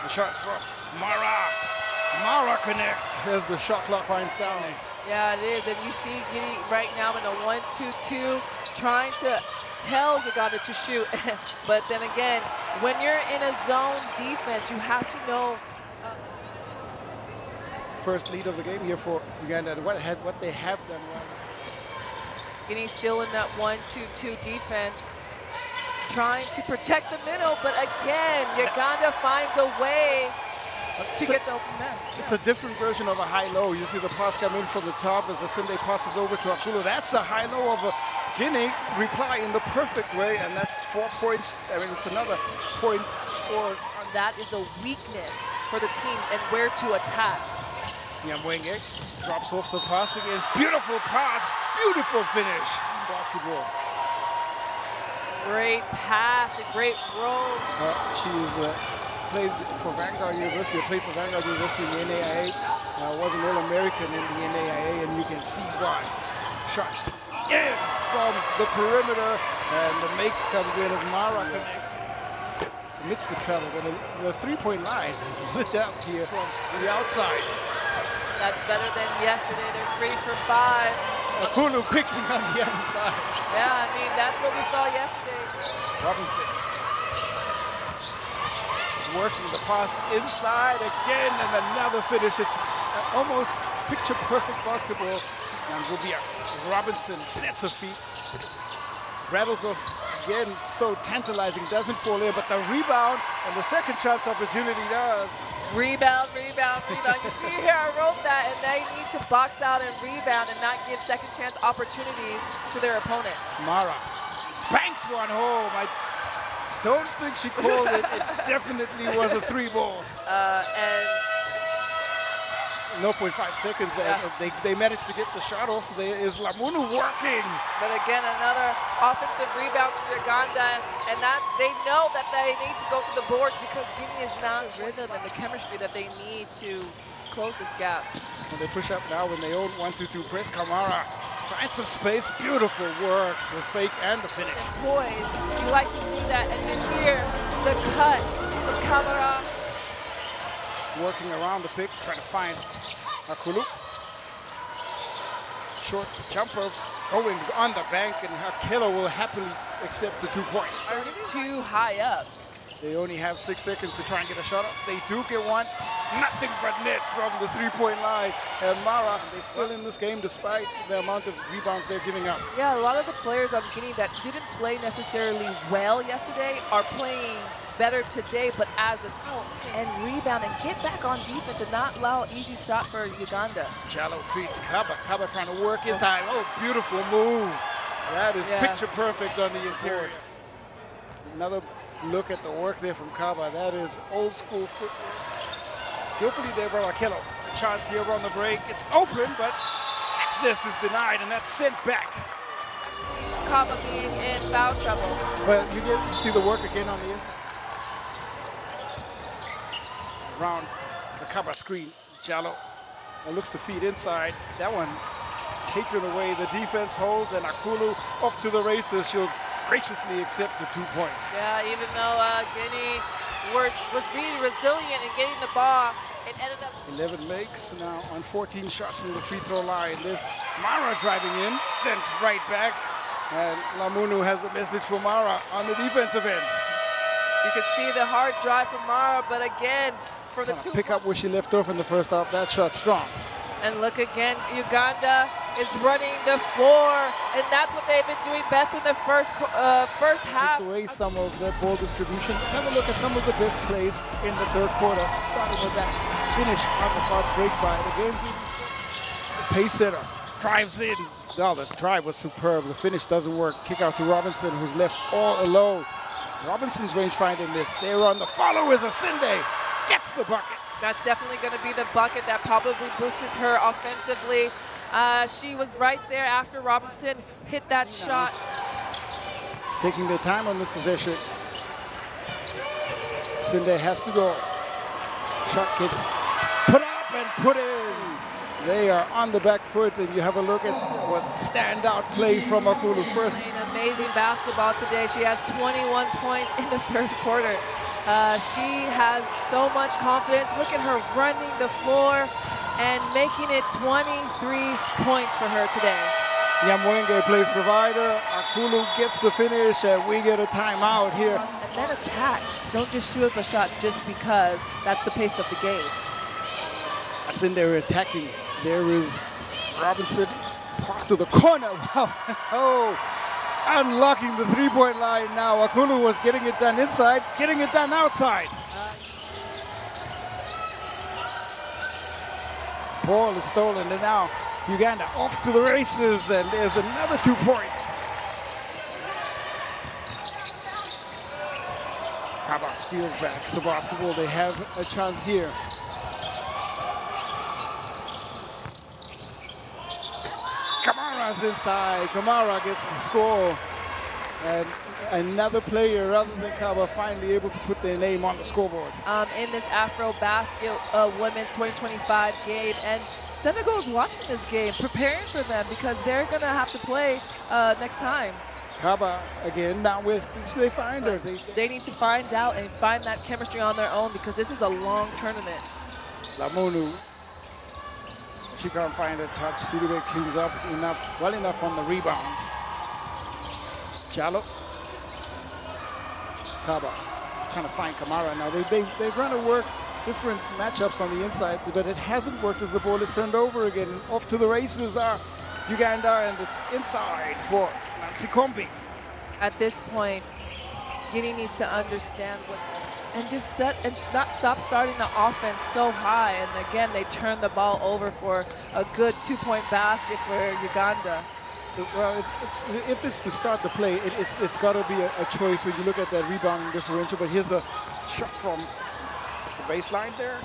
The shot from Mara. Mara connects as the shot clock winds down. Yeah, it is, and you see Guinea right now in a 1-2-2, trying to tell Uganda to shoot. But then again, when you're in a zone defense, you have to know. First lead of the game here for Uganda. What they have done well. Guinea still in that 1-2-2 defense, trying to protect the middle, but again, Uganda finds a way to get the open man. It's a different version of a high-low. You see the pass come in from the top as Asinde passes over to Akulu. That's a high-low of a Guinea reply in the perfect way, and that's 4 points. I mean, it's another point scored. And that is a weakness for the team and where to attack. Mwenge drops off the pass again. Beautiful pass, beautiful finish. Basketball. Great pass, a great roll. She plays for Vanguard University. Played for Vanguard University in the NAIA. Was an All-American in the NAIA, and you can see why. Shot in from the perimeter, and the make comes in as Mara connects. Amidst the travel, but the three-point line is lit up here from the outside. That's better than yesterday. They're 3 for 5. Akulu picking on the other side. Yeah, I mean, that's what we saw yesterday. Robinson working the pass inside again, and another finish. It's almost picture-perfect basketball. And Rubia Robinson sets her feet, rattles off again, so tantalizing, doesn't fall in, but the rebound and the second chance opportunity does. Rebound, rebound, rebound. You see here, I wrote that, and they need to box out and rebound and not give second chance opportunities to their opponent. Mara banks one home. I don't think she called it. It definitely was a 3-ball. And 0.5 seconds there. Yeah. They managed to get the shot off. Is Lamunu working? But again, another offensive rebound for Uganda, and that they know that they need to go to the boards because Guinea is not rhythm and the chemistry that they need to close this gap. And they push up now when they own 1-2-2 press. Kamara finds some space. Beautiful work, the fake and the finish. And boys, you like to see that. And then here, the cut, the Kamara. Working around the pick, trying to find Akulu. Short jumper going on the bank, and Akello will happily accept the 2 points. Too high up. They only have 6 seconds to try and get a shot off. They do get one. Nothing but net from the 3-point line. And Mara, they're still in this game despite the amount of rebounds they're giving up. Yeah, a lot of the players on Guinea that didn't play necessarily well yesterday are playing better today, but as a team, and rebound and get back on defense and not allow an easy shot for Uganda. Jallo feeds Kaba. Kaba trying to work inside. Oh, beautiful move. That is picture perfect on the interior. Another look at the work there from Kaba. That is old school football. Skillfully there by Akello. A chance here on the break. It's open, but access is denied, and that's sent back. Kaba being in foul trouble. But you get to see the work again on the inside. Around the Kaba screen, Jallo looks to feed inside. That one taken away. The defense holds, and Akulu off to the races. She'll graciously accept the 2 points. Yeah, even though Guinea was being resilient and getting the ball, it ended up 11 makes now on 14 shots from the free throw line. This Mara driving in, sent right back. And Lamunu has a message for Mara on the defensive end. You can see the hard drive from Mara, but again, for the Pick up where she left off in the first half. That shot strong. And look again, Uganda is running the floor, and that's what they've been doing best in the first half. Takes away some of their ball distribution. Let's have a look at some of the best plays in the third quarter, starting with that finish on the fast break by the game. The pace setter drives in. Oh, the drive was superb. The finish doesn't work. Kick out to Robinson, who's left all alone. Robinson's rangefinder in this. They're on the follow is Asinde. Gets the bucket. That's definitely going to be the bucket that probably boosts her offensively. She was right there after Robinson hit that shot. Taking their time on this possession. Asinde has to go. Shot gets put up and put in. They are on the back foot, and you have a look at what standout play from Akulu first. Playing amazing basketball today. She has 21 points in the third quarter. She has so much confidence. Look at her running the floor and making it 23 points for her today. Nyamwenge plays provider. Akulu gets the finish, and we get a timeout here. And then attack. Don't just shoot up a shot just because that's the pace of the game. Asinde attacking. There is Robinson. Pass to the corner. Wow. Oh. Unlocking the three-point line now. Akulu was getting it done inside, getting it done outside. Ball is stolen, and now Uganda off to the races, and there's another 2 points. Kaba steals back the basketball. They have a chance here. Kamara's inside. Kamara gets the score. And another player other than Kaba finally able to put their name on the scoreboard. In this AfroBasket Women's 2025 game. And Senegal is watching this game, preparing for them because they're going to have to play next time. Kaba again. Now where did they find her? They need to find out and find that chemistry on their own because this is a long tournament. Lamunu. She can't find a touch. Sidibe cleans up well enough on the rebound. Jallo. Kaba trying to find Kamara now. They've run to work different matchups on the inside, but it hasn't worked as the ball is turned over again. And off to the races are Uganda, and it's inside for Nancy Kombi. At this point, Guinea needs to understand what and just set and not stop starting the offense so high. And again, they turn the ball over for a good 2-point basket for Uganda. Well, if it's to start the play, it's got to be a choice when you look at that rebounding differential. But here's a shot from the baseline there.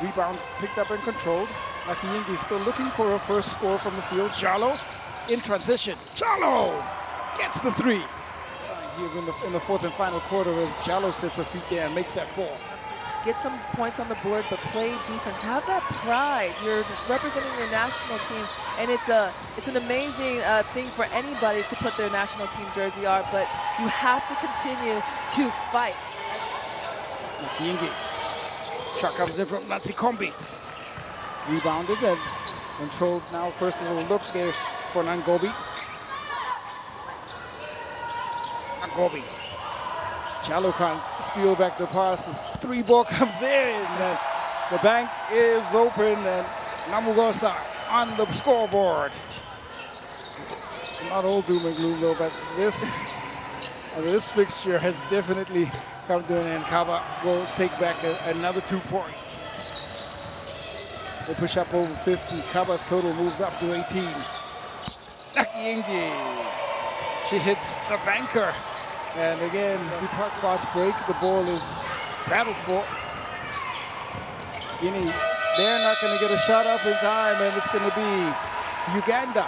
Rebound picked up and controlled. Nakiyingi still looking for a first score from the field. Jallo in transition. Jallo gets the three. Here in the fourth and final quarter as Jallo sets her feet there and makes that fall. Get some points on the board, but play defense. Have that pride. You're representing your national team, and it's an amazing thing for anybody to put their national team jersey on, but you have to continue to fight. Nakiyingi. Shot comes in from Nancy Kombi. Rebounded and controlled now. First of all, look there for Ngobi. Ngobi. Jallo can't steal back the pass. The three ball comes in. And the bank is open, and Namugosa on the scoreboard. It's not all doom and gloom though, but this fixture has definitely come to an end. Kaba will take back another 2 points. They push up over 50. Kaba's total moves up to 18. Nakiyingi. She hits the banker. And again, the fast break. The ball is battled for. Guinea, they're not going to get a shot up in time, and it's going to be Uganda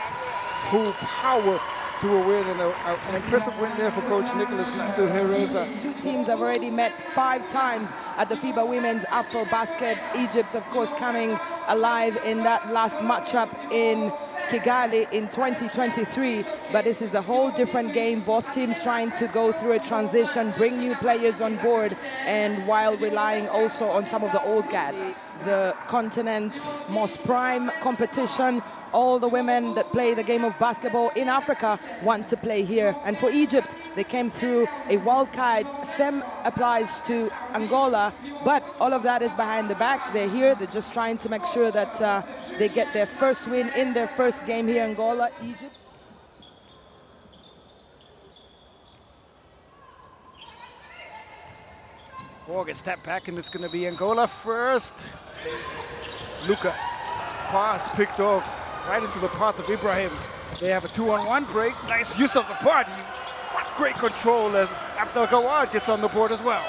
who power to a win, and an impressive win there for Coach Nicholas Nantu-Hereza. These two teams have already met 5 times at the FIBA Women's AfroBasket. Egypt, of course, coming alive in that last matchup in Kigali in 2023, but this is a whole different game. Both teams trying to go through a transition, bring new players on board, and while relying also on some of the old guys. the continent's most prime competition. All the women that play the game of basketball in Africa want to play here. And for Egypt, they came through a wildcard. Same applies to Angola, but all of that is behind the back. They're here, they're just trying to make sure that they get their first win in their first game here in Angola, Egypt. Ball gets stepped back, and it's going to be Angola first. Lucas, pass picked off right into the path of Ibrahim. They have a 2-on-1 break. Nice use of the body. What great control as Abdel Gawad gets on the board as well.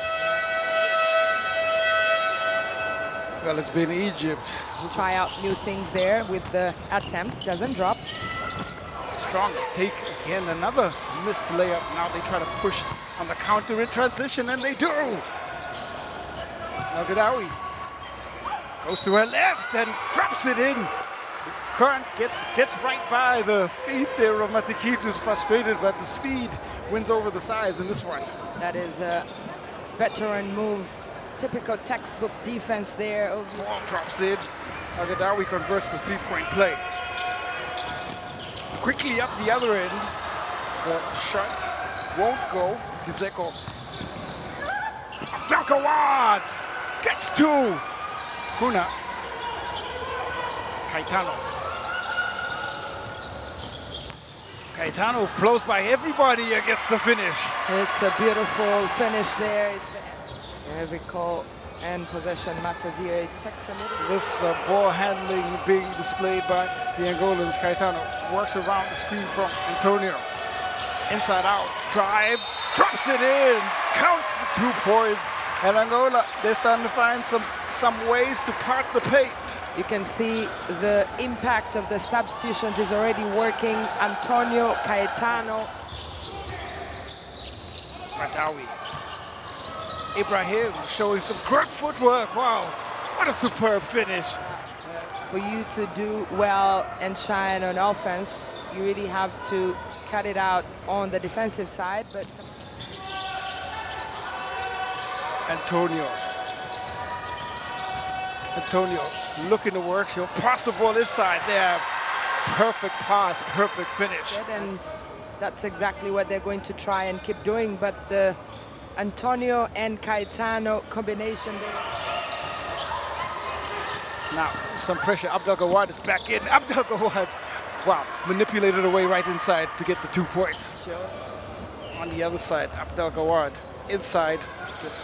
Well, it's been Egypt. Try out new things there with the attempt. Doesn't drop. Strong take again. Another missed layup. Now they try to push on the counter in transition, and they do. Now Gadawi goes to her left and drops it in. Current gets right by the feet there of Matikit, who's frustrated, but the speed wins over the size in this one. That is a veteran move. Typical textbook defense there. Ball drops in. Al-Gadawi converts the three-point play. Quickly up the other end. The shot won't go. Dzeko. Abdelgawad gets two. Kuna. Caetano blows by everybody against the finish. It's a beautiful finish there. Every call and possession matters here. It takes a little. This ball handling being displayed by the Angolans. Caetano works around the screen from Antonio. Inside out, drive, drops it in, count the 2 points. And Angola, they're starting to find some ways to part the paint. You can see the impact of the substitutions is already working. Antonio, Caetano. Radawi. Ibrahim showing some great footwork. Wow, what a superb finish. For you to do well and shine on offense, you really have to cut it out on the defensive side. But Antonio looking to work. She'll pass the ball inside there. Perfect pass, perfect finish. And that's exactly what they're going to try and keep doing. But the Antonio and Caetano combination there. Now, some pressure. Abdel Gawad is back in. Abdel Gawad, wow, manipulated away right inside to get the 2 points. Sure. On the other side, Abdel Gawad inside gets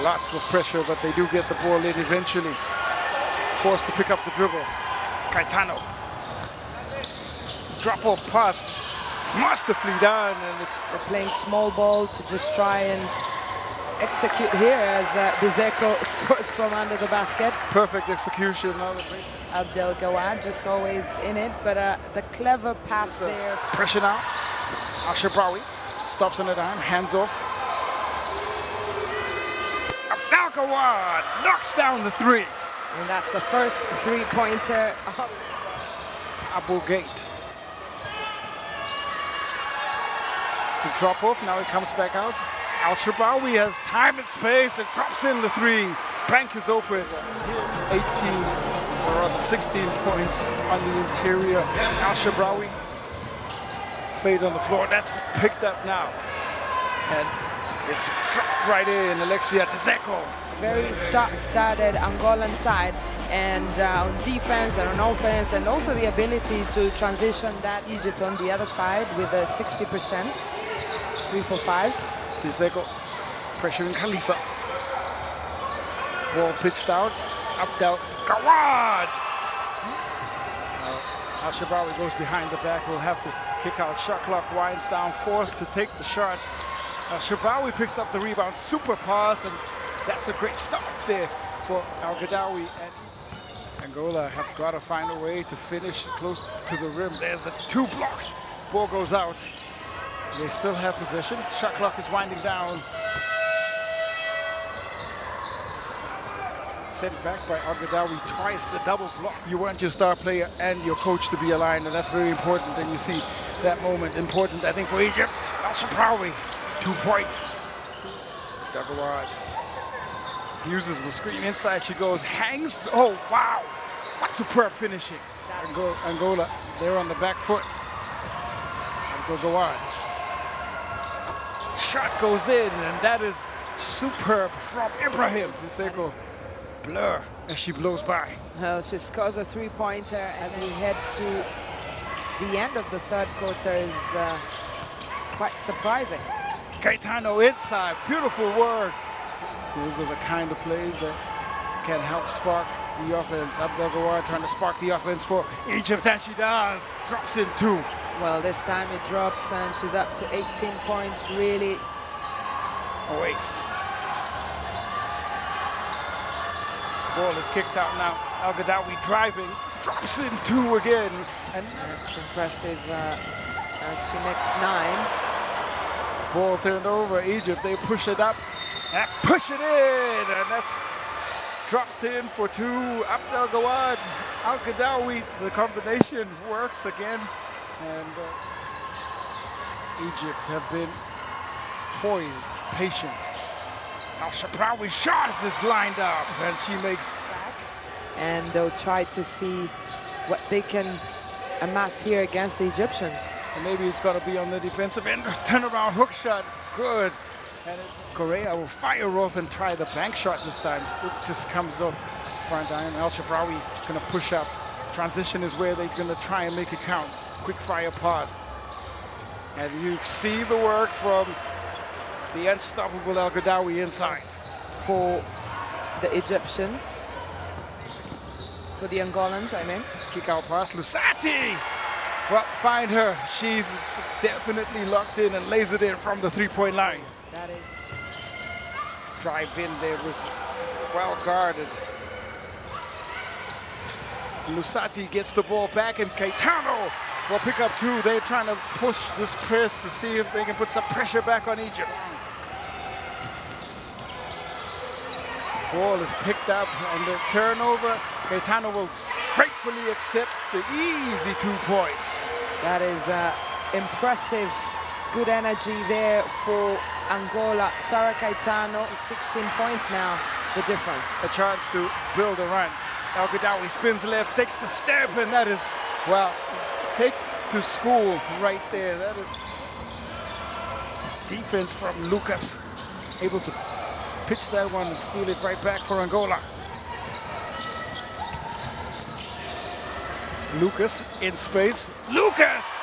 lots of pressure, but they do get the ball in eventually. Forced to pick up the dribble. Caetano. Drop-off pass. Masterfully done, and they're playing small ball to just try and execute here as Dzeko scores from under the basket. Perfect execution. Abdel Gawad just always in it, but the clever pass there. Pressure now. Al-Shabrawi stops on the dime, hands off. Abdel Gawad knocks down the 3. And that's the first 3-pointer. Abu Gate. The drop off, now it comes back out. Al-Shabrawi has time and space and drops in the 3. Bank is open. 18, or rather 16 points on the interior. Al-Shabrawi. Fade on the floor, that's picked up now. And it's dropped right in, Alexia Dzeko. Very star-studded Angolan side, and on defense and on offense, and also the ability to transition that Egypt on the other side with a 60%. 3 for 5. Dzeko pressuring Khalifa. Ball pitched out. Abdel Gawad. Al-Shabrawi goes behind the back. Will have to kick out. Shot clock winds down. Forced to take the shot. Al-Shabrawi picks up the rebound. Super pass, and that's a great start there for Al-Gadawi. And Angola have got to find a way to finish close to the rim. There's the 2 blocks. Ball goes out. They still have possession. Shot clock is winding down. Sent back by Al-Gadawi twice, the double block. You want your star player and your coach to be aligned, and that's very important. And you see that moment important, I think, for Egypt. Al-Shabrawi, 2 points. Gawad. Uses the screen inside. She goes, hangs. Oh, wow. What superb finishing. Angola, they're on the back foot. Go on. Shot goes in, and that is superb from Ibrahim. Senegal blur as she blows by. Well, she scores a three-pointer as we head to the end of the third quarter is quite surprising. Caetano inside, beautiful work. Those are the kind of plays that can help spark the offense. Abdel Gawad trying to spark the offense for Egypt, and she does. Drops in 2. Well, this time it drops, and she's up to 18 points, really. Oh, ace. Ball is kicked out now. Al Ghadawi driving, drops in 2 again. And it's impressive as she makes 9. Ball turned over. Egypt, they push it up and push it in, and that's dropped in for 2. Abdel Gawad, Al Ghadawi, the combination works again, and Egypt have been poised, patient. Al Shabrawi shot is lined up, and she makes back. And they'll try to see what they can amass here against the Egyptians. And maybe it's got to be on the defensive end. Turnaround hook shot, it's good. And Correa will fire off and try the bank shot this time. It just comes up front iron. Al Shabrawi going to push up. Transition is where they're going to try and make it count. Quick fire pass. And you see the work from the unstoppable Al Ghadawi inside. For the Egyptians. For the Angolans, I mean. Kick out pass, Lusati! Well, find her. She's definitely locked in and lays it in from the three-point line. That is. Drive in there was well guarded. Lusati gets the ball back, and Caetano will pick up 2. They're trying to push this press to see if they can put some pressure back on Egypt. Ball is picked up, and the turnover. Caetano will gratefully accept the easy 2 points. That is impressive. Good energy there for Angola. Sarah Caetano, 16 points now, the difference. A chance to build a run. Al Ghadawi spins left, takes the step, and that is, well, take to school right there. That is defense from Lucas. Able to pitch that one and steal it right back for Angola. Lucas in space. Lucas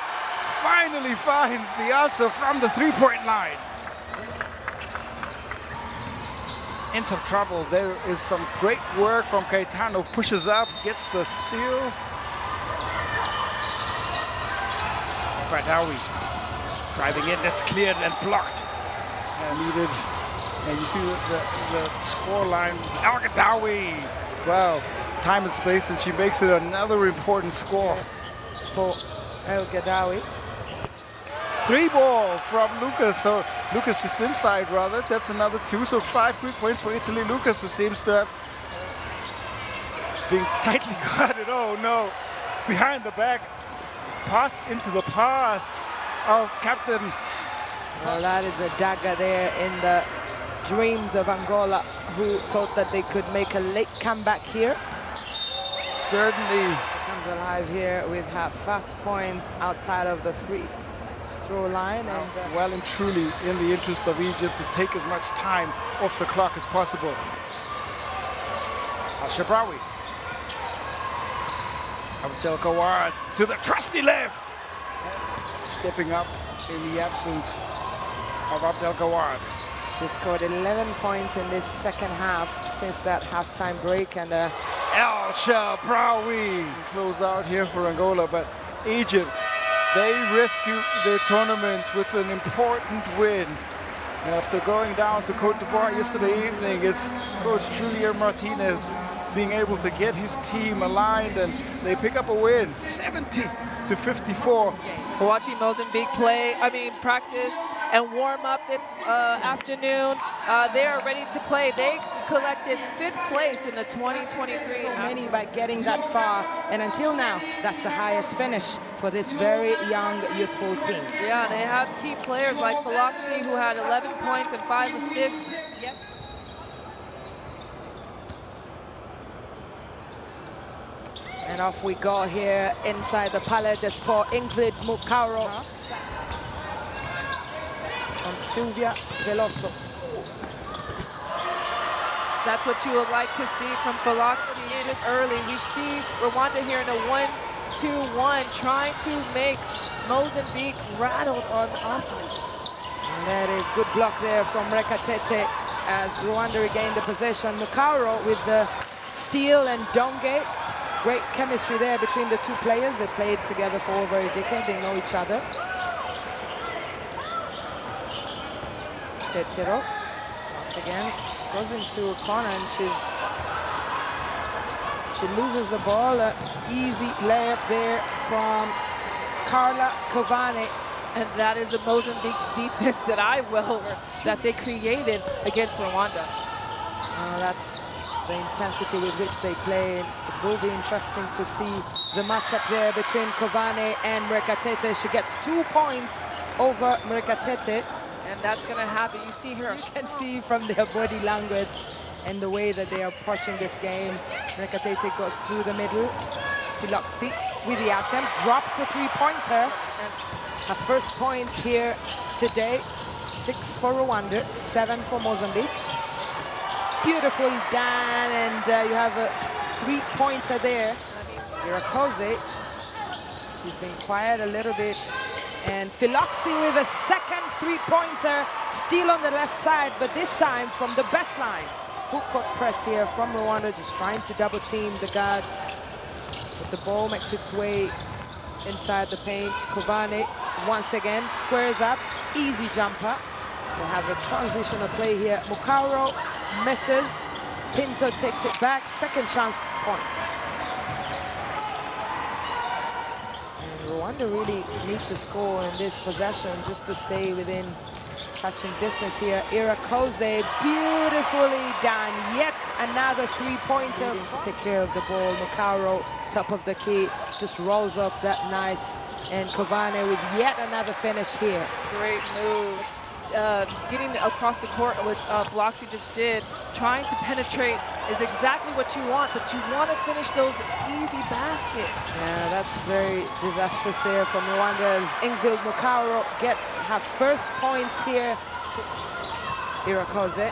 finally finds the answer from the three-point line. In some trouble. There is some great work from Caetano. Pushes up, gets the steal. Badawi driving in. That's cleared and blocked. And needed. And you see the score line. Al Ghadawi. Wow. Time and space, and she makes it another important score for Al Ghadawi. 3 ball from Lucas, so Lucas just inside rather. That's another 2, so 5 quick points for Italy. Lucas, who seems to have been tightly guarded. Oh no, behind the back, passed into the path of Captain. Well, that is a dagger there in the dreams of Angola, who thought that they could make a late comeback here. Certainly. She comes alive here with her fast points outside of the free throw line. And well and truly in the interest of Egypt to take as much time off the clock as possible. Al-Shabrawi. Abdel Gawad to the trusty left. Stepping up in the absence of Abdel Gawad. She scored 11 points in this second half since that halftime break. And Al-Shabrawi close out here for Angola, but Egypt, they rescue the tournament with an important win. After going down to Côte d'Ivoire yesterday evening, it's Coach Julien Martinez being able to get his team aligned, and they pick up a win, 70-54. We're watching Mozambique practice and warm up this afternoon. They are ready to play. They collected 5th place in the 2023. So many by getting that far, and until now, that's the highest finish for this very young, youthful team. Yeah, they have key players like Falaxi, who had 11 points and 5 assists. Yes. And off we go here inside the Palais des Sports. Ingrid Mukaro from Silvia Veloso. That's what you would like to see from Philoxy just early. We see Rwanda here in a 1-2-1, trying to make Mozambique rattled on offense. And that is good block there from Rekatete as Rwanda regained the possession. Mukaro with the steal and Donge. Great chemistry there between the two players. They played together for over a decade. They know each other. Tetero, once again, she goes into a corner and she loses the ball. Easy layup there from Carla Cavani. And that is the Mozambique's defense that they created against Rwanda. That's the intensity with which they play. It will be interesting to see the matchup there between Cavani and Rekatete. She gets 2 points over Rekatete. And that's going to happen. You see her. You can see from their body language and the way that they are approaching this game. Rekatete goes through the middle. Philoxy with the attempt, drops the three-pointer. Her first point here today. 6 for Rwanda, 7 for Mozambique. Beautiful, Dan, and you have a three-pointer there. Irakoze, she's been quiet a little bit. And Philoxy with a second three-pointer, steal on the left side, but this time from the best line. Full court press here from Rwanda, just trying to double team the guards. But the ball makes its way inside the paint. Cavani once again squares up, easy jumper. They have a transitional play here. Mukaro misses, Pinto takes it back, second chance points. Rwanda really need to score in this possession just to stay within touching distance here. Irakoze beautifully done. Yet another three-pointer to take care of the ball. Mukaro, top of the key, just rolls off that nice. And Cavani with yet another finish here. Great move. Getting across the court, what Philoxy just did, trying to penetrate is exactly what you want, but you want to finish those easy baskets. Yeah, that's very disastrous there from Rwanda as Ingrid Mukaro gets her first points here. Irakoze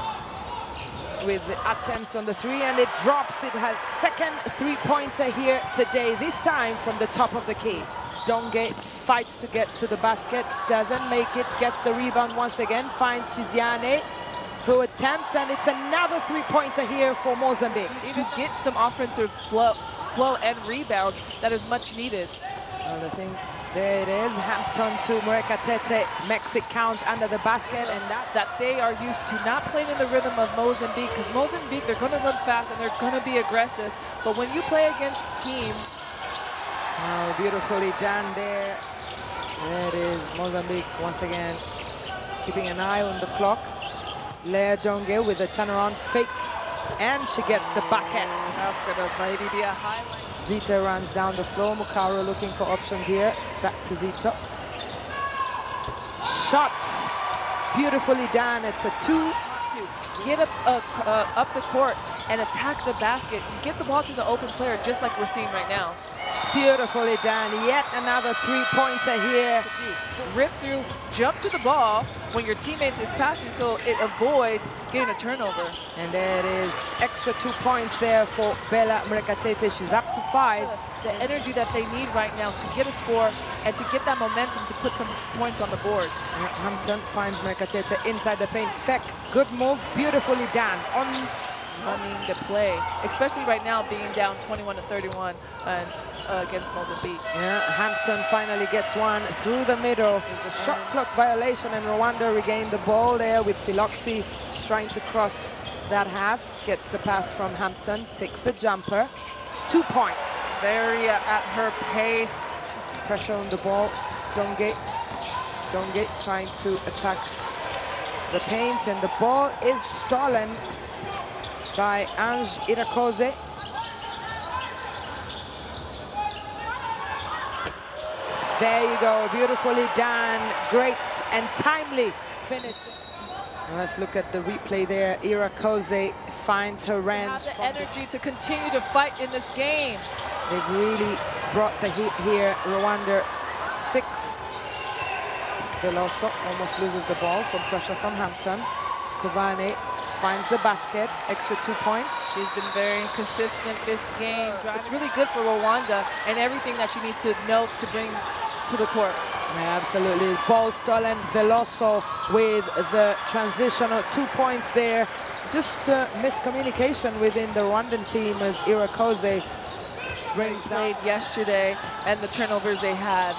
with the attempt on the three, and it drops. It has second three-pointer here today, this time from the top of the key. Donge fights to get to the basket, doesn't make it, gets the rebound once again, finds Shiziane, who attempts, and it's another three-pointer here for Mozambique. To get some offensive flow and rebound that is much needed. Well, I think there it is. Hampton to Rekatete makes it count under the basket, and that they are used to not playing in the rhythm of Mozambique, because Mozambique, they're going to run fast and they're going to be aggressive. But when you play against teams, oh, beautifully done there. There it is, Mozambique once again keeping an eye on the clock. Lea Donge with a turnaround fake, and she gets the bucket. That's going to maybe be a highlight. Zita runs down the floor. Mukaro looking for options here. Back to Zita. Shots, beautifully done. It's a 2. Get up the court and attack the basket. Get the ball to the open player, just like we're seeing right now. Beautifully done. Yet another three-pointer here. Rip through, jump to the ball when your teammate is passing, so it avoids getting a turnover. And there it is. Extra 2 points there for Bella Rekatete. She's up to 5. The energy that they need right now to get a score and to get that momentum to put some points on the board. Hampton finds Rekatete inside the paint. Feck, good move, beautifully done. Running the play, especially right now being down 21-31 against Mozambique. Yeah, Hampton finally gets one through the middle. There's a shot clock violation, and Rwanda regained the ball there with Philoxy trying to cross that half. Gets the pass from Hampton, takes the jumper. 2 points. Very at her pace. Pressure on the ball. Donge trying to attack the paint, and the ball is stolen by Ange Irakoze. There you go, beautifully done. Great and timely finish. And let's look at the replay there. Irakoze finds her range. Have the energy to continue to fight in this game. They've really brought the heat here. Rwanda 6. Veloso almost loses the ball from pressure from Hampton. Cavani finds the basket, extra 2 points. She's been very consistent this game. It's really good for Rwanda and everything that she needs to know to bring to the court. Yeah, absolutely. Ball stolen. Veloso with the transitional 2 points there. Just miscommunication within the Rwandan team as Irakoze brings played yesterday and the turnovers they had.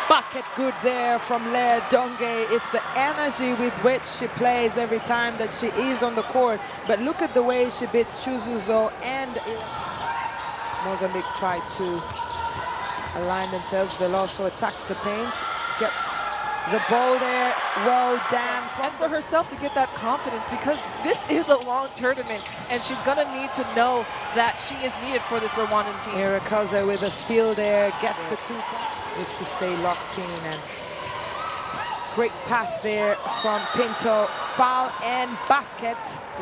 Bucket good there from Lea Donge. It's the energy with which she plays every time that she is on the court. But look at the way she beats Chuzuzo, and Mozambique tried to align themselves. Veloso attacks the paint, gets the ball there. Well done. And for herself to get that confidence, because this is a long tournament and she's going to need to know that she is needed for this Rwandan team. Irakoze with a steal there, gets the 2 points. Just to stay locked in, and great pass there from Pinto. Foul and basket.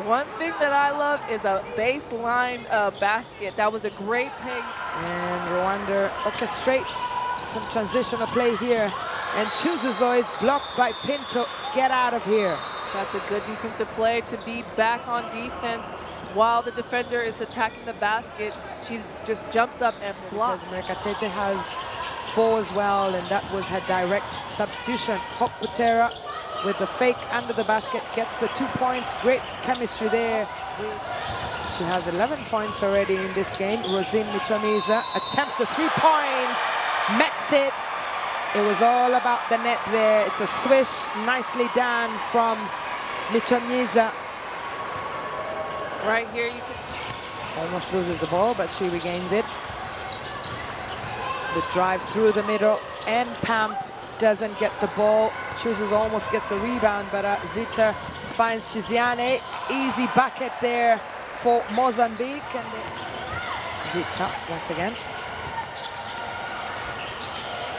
One thing that I love is a baseline basket. That was a great ping. And Rwanda orchestrates some transitional play here. And Chuzuzo is blocked by Pinto. Get out of here. That's a good defensive play to be back on defense while the defender is attacking the basket. She just jumps up and blocks. Because Mercatete has 4 as well, and that was her direct substitution. Hope Butera with the fake under the basket gets the 2 points. Great chemistry there. She has 11 points already in this game. Rosine Michomiza attempts the 3 points, makes it. It was all about the net there. It's a swish, nicely done from Michomiza. Right here you can see. Almost loses the ball, but she regains it. The drive through the middle, and Pam doesn't get the ball. Chuzus almost gets the rebound, but Zita finds Shiziane. Easy bucket there for Mozambique. And Zita, once again,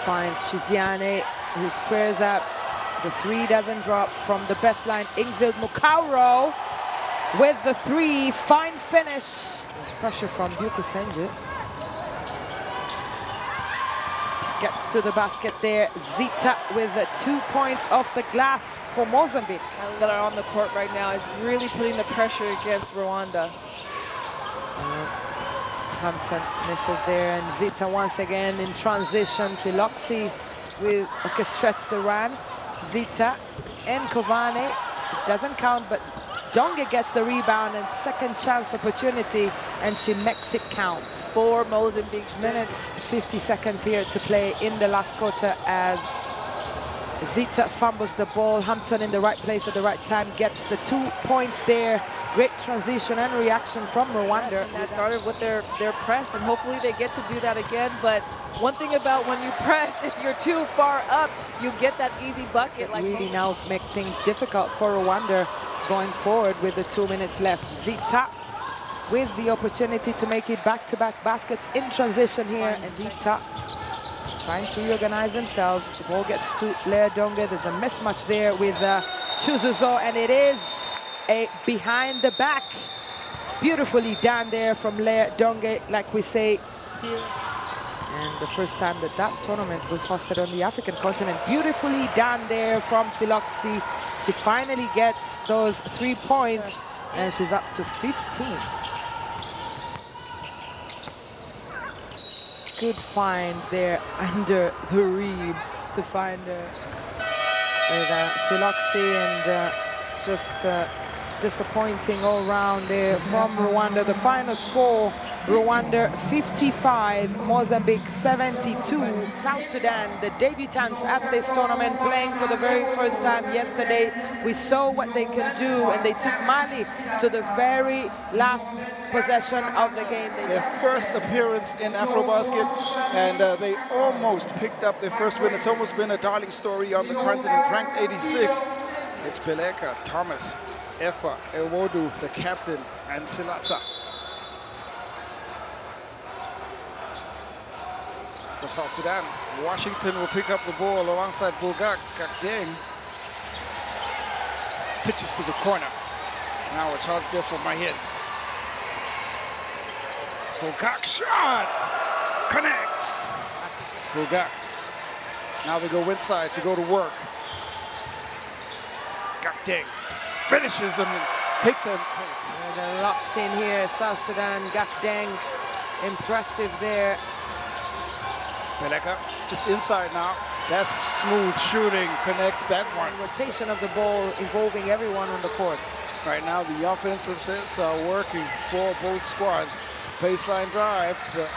finds Shiziane, who squares up. The 3 doesn't drop from the best line. Ingvild Mukauro with the 3, fine finish. There's pressure from Buku Senju. Gets to the basket there. Zita with the 2 points off the glass for Mozambique. That are on the court right now is really putting the pressure against Rwanda. Hampton misses there, and Zita once again in transition. Philoxi with orchestrates the run. Zita and Cavani. It doesn't count, but Donge gets the rebound and second chance opportunity, and she makes it count. For Mozambique. Minutes, 50 seconds here to play in the last quarter as Zita fumbles the ball. Hampton in the right place at the right time gets the 2 points there. Great transition and reaction from Rwanda. Yes, that started with their press, and hopefully they get to do that again. But one thing about when you press, if you're too far up, you get that easy bucket. It really now make things difficult for Rwanda going forward with the 2 minutes left. Zita with the opportunity to make it back-to-back baskets in transition here. And Zita trying to reorganize themselves. The ball gets to Lea Donge. There's a mismatch there with Chuzuzo, and it is a behind the back. Beautifully done there from Lea Donge, like we say. And the first time that that tournament was hosted on the African continent. Beautifully done there from Philoxi. She finally gets those 3 points, and she's up to 15. Good find there under the rim to find Philoxi, and just disappointing all round there from Rwanda. The final score, Rwanda 55, Mozambique 72. South Sudan, the debutants at this tournament, playing for the very first time yesterday. We saw what they can do, and they took Mali to the very last possession of the game. Their first appearance in AfroBasket, and they almost picked up their first win. It's almost been a darling story on the continent. Ranked 86th, it's Peleka, Thomas, Efa, Ewodu, the captain, and Silatsa. For South Sudan, Washington will pick up the ball alongside Bulgak. Gagdeng pitches to the corner. Now a chance there for Mahin. Bulgak shot! Connects! Bulgak. Now they go inside to go to work. Gakdeng finishes and takes him. They're locked in here. South Sudan, Gakdeng, impressive there. Beleka just inside now. That's smooth shooting, connects that one. Rotation of the ball involving everyone on the court. Right now the offensive sets are working for both squads. Baseline drive, the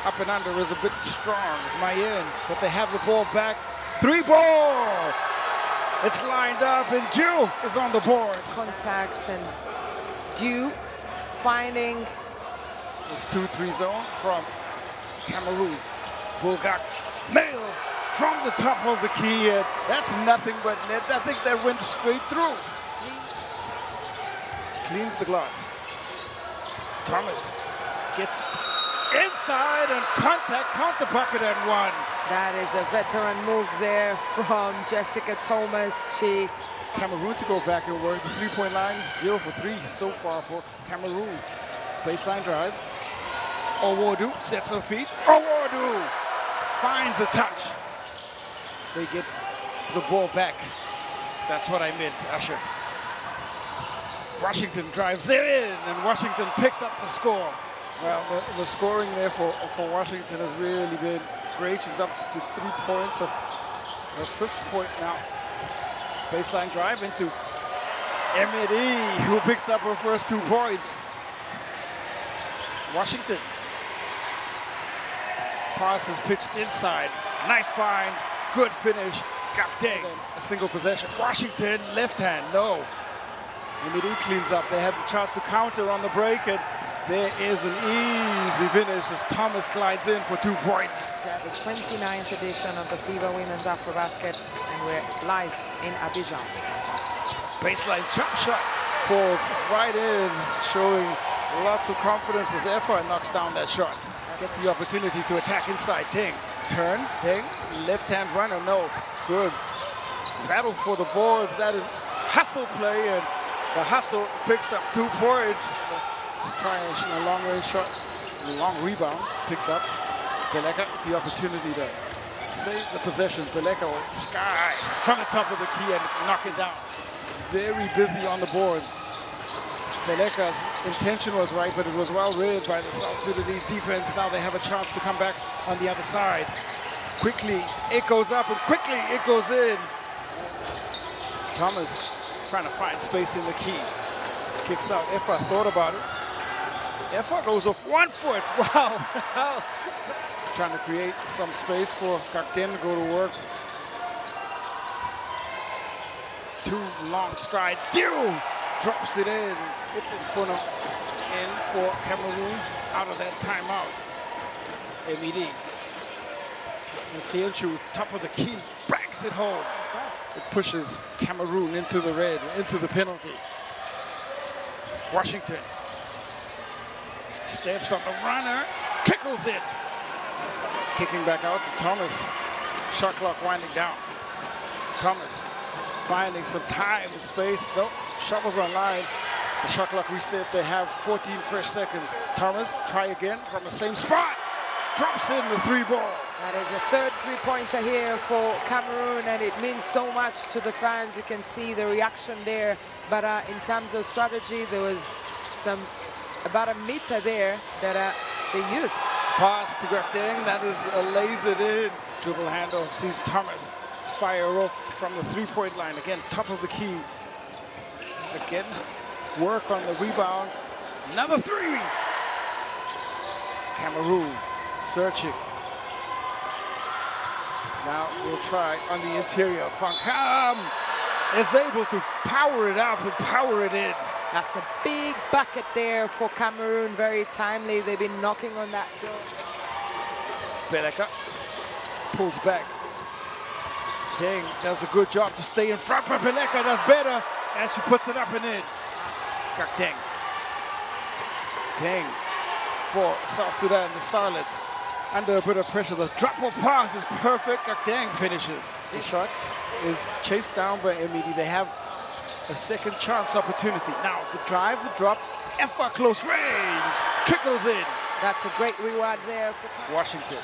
up and under is a bit strong, Mayen, but they have the ball back. 3 ball! It's lined up and Jew is on the board. Contact and Dew finding this 2-3 zone from Cameroon. Bulgak nail from the top of the key. That's nothing but net. I think that went straight through. Cleans the glass. Thomas gets inside and contact, count the bucket at 1. That is a veteran move there from Jessica Thomas. She Cameroon to go back and work the 3-point line, 0 for 3 so far for Cameroon. Baseline drive. Owodu sets her feet. Owodu finds a touch. They get the ball back. That's what I meant, Usher. Washington drives in, and Washington picks up the score. Well, the scoring there for Washington has really been great. She's up to 3 points of her 5th point now. Baseline drive into Emily, who picks up her first 2 points. Washington. Pass is pitched inside. Nice find. Good finish. Gakdeng. A single possession. Washington, left hand. No. Emily cleans up. They have the chance to counter on the break, and there is an easy finish as Thomas glides in for 2 points. The 29th edition of the FIBA Women's AfroBasket, and we're live in Abidjan. Baseline jump shot falls right in, showing lots of confidence as Efa knocks down that shot. Get the opportunity to attack inside. Deng turns, Deng, left-hand runner, no. Good. Battle for the boards. That is hustle play, and the hustle picks up 2 points. Just trying a long-range shot, a long rebound, picked up. Beleka, the opportunity to save the possession. Beleka will sky from the top of the key and knock it down. Very busy on the boards. Beleka's intention was right, but it was well read by the South Sudanese defense. Now they have a chance to come back on the other side. Quickly, it goes up, and quickly it goes in. Thomas trying to find space in the key. Kicks out. Efa thought about it. Efa goes off 1 foot. Wow. Trying to create some space for Gakdeng to go to work. 2 long strides. Dew drops it in. It's in for Cameroon out of that timeout. MED. And Kianchu, top of the key, banks it home. It pushes Cameroon into the red, into the penalty. Washington steps on the runner, trickles it. Kicking back out to Thomas. Shot clock winding down. Thomas finding some time and space. Nope, shot was online. The shot clock reset. They have 14 fresh seconds. Thomas, try again from the same spot. Drops in the 3 ball. That is a 3rd 3-pointer here for Cameroon, and it means so much to the fans. You can see the reaction there. But in terms of strategy, there was about a meter there that they used. Pass to Gakdeng, that is a lasered in. Dribble handoff, sees Thomas fire off from the 3-point line. Again, top of the key. Again, work on the rebound. Another 3. Cameroon searching. Now we'll try on the interior. Fankam is able to power it up and power it in. That's a big bucket there for Cameroon, very timely. They've been knocking on that door. Beleka pulls back. Deng does a good job to stay in front, but Beleka does better, and she puts it up and in. Gakdeng. Deng for South Sudan, the Starlets. Under a bit of pressure, the drop-off pass is perfect. Gakdeng finishes. The shot is chased down by MED. They have a second chance opportunity. Now the drive, the drop, Efa close range, trickles in. That's a great reward there for Washington.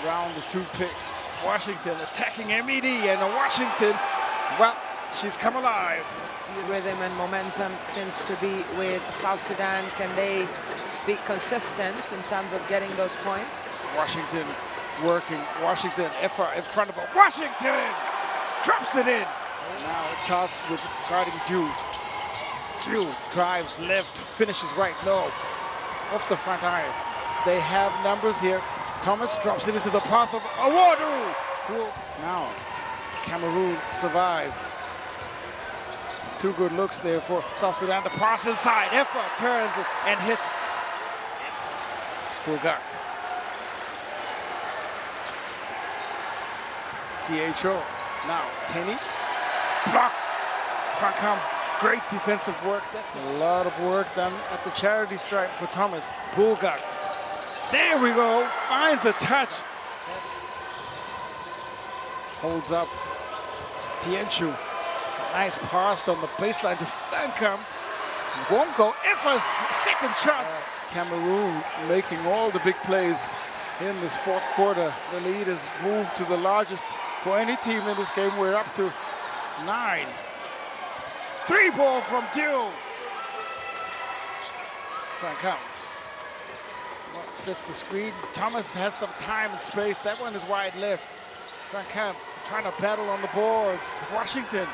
Round the 2 picks. Washington attacking MED, and Washington, well, she's come alive. The rhythm and momentum seems to be with South Sudan. Can they be consistent in terms of getting those points? Washington working. Washington, effort in front of her. Washington drops it in. Now tossed with guarding Jew. Jew drives left, finishes right. No, off the front iron. They have numbers here. Thomas drops it into the path of Awadu. Now, Cameroon survive. 2 good looks there for South Sudan. The pass inside. Effa turns and hits Bulgak. DHO. Now, Tenny. Block. Frankam. Great defensive work. That's a lot of work done at the charity stripe for Thomas. Bulgak. There we go. Finds a touch. Holds up Tienchu. Nice pass on the baseline to Frankam. Won't go. Effa's second shot. Cameroon making all the big plays in this 4th quarter. The lead has moved to the largest for any team in this game. We're up to 9. 3-ball from Dew. Frankam. Sets the screen. Thomas has some time and space. That one is wide left. Frankam trying to battle on the boards. Washington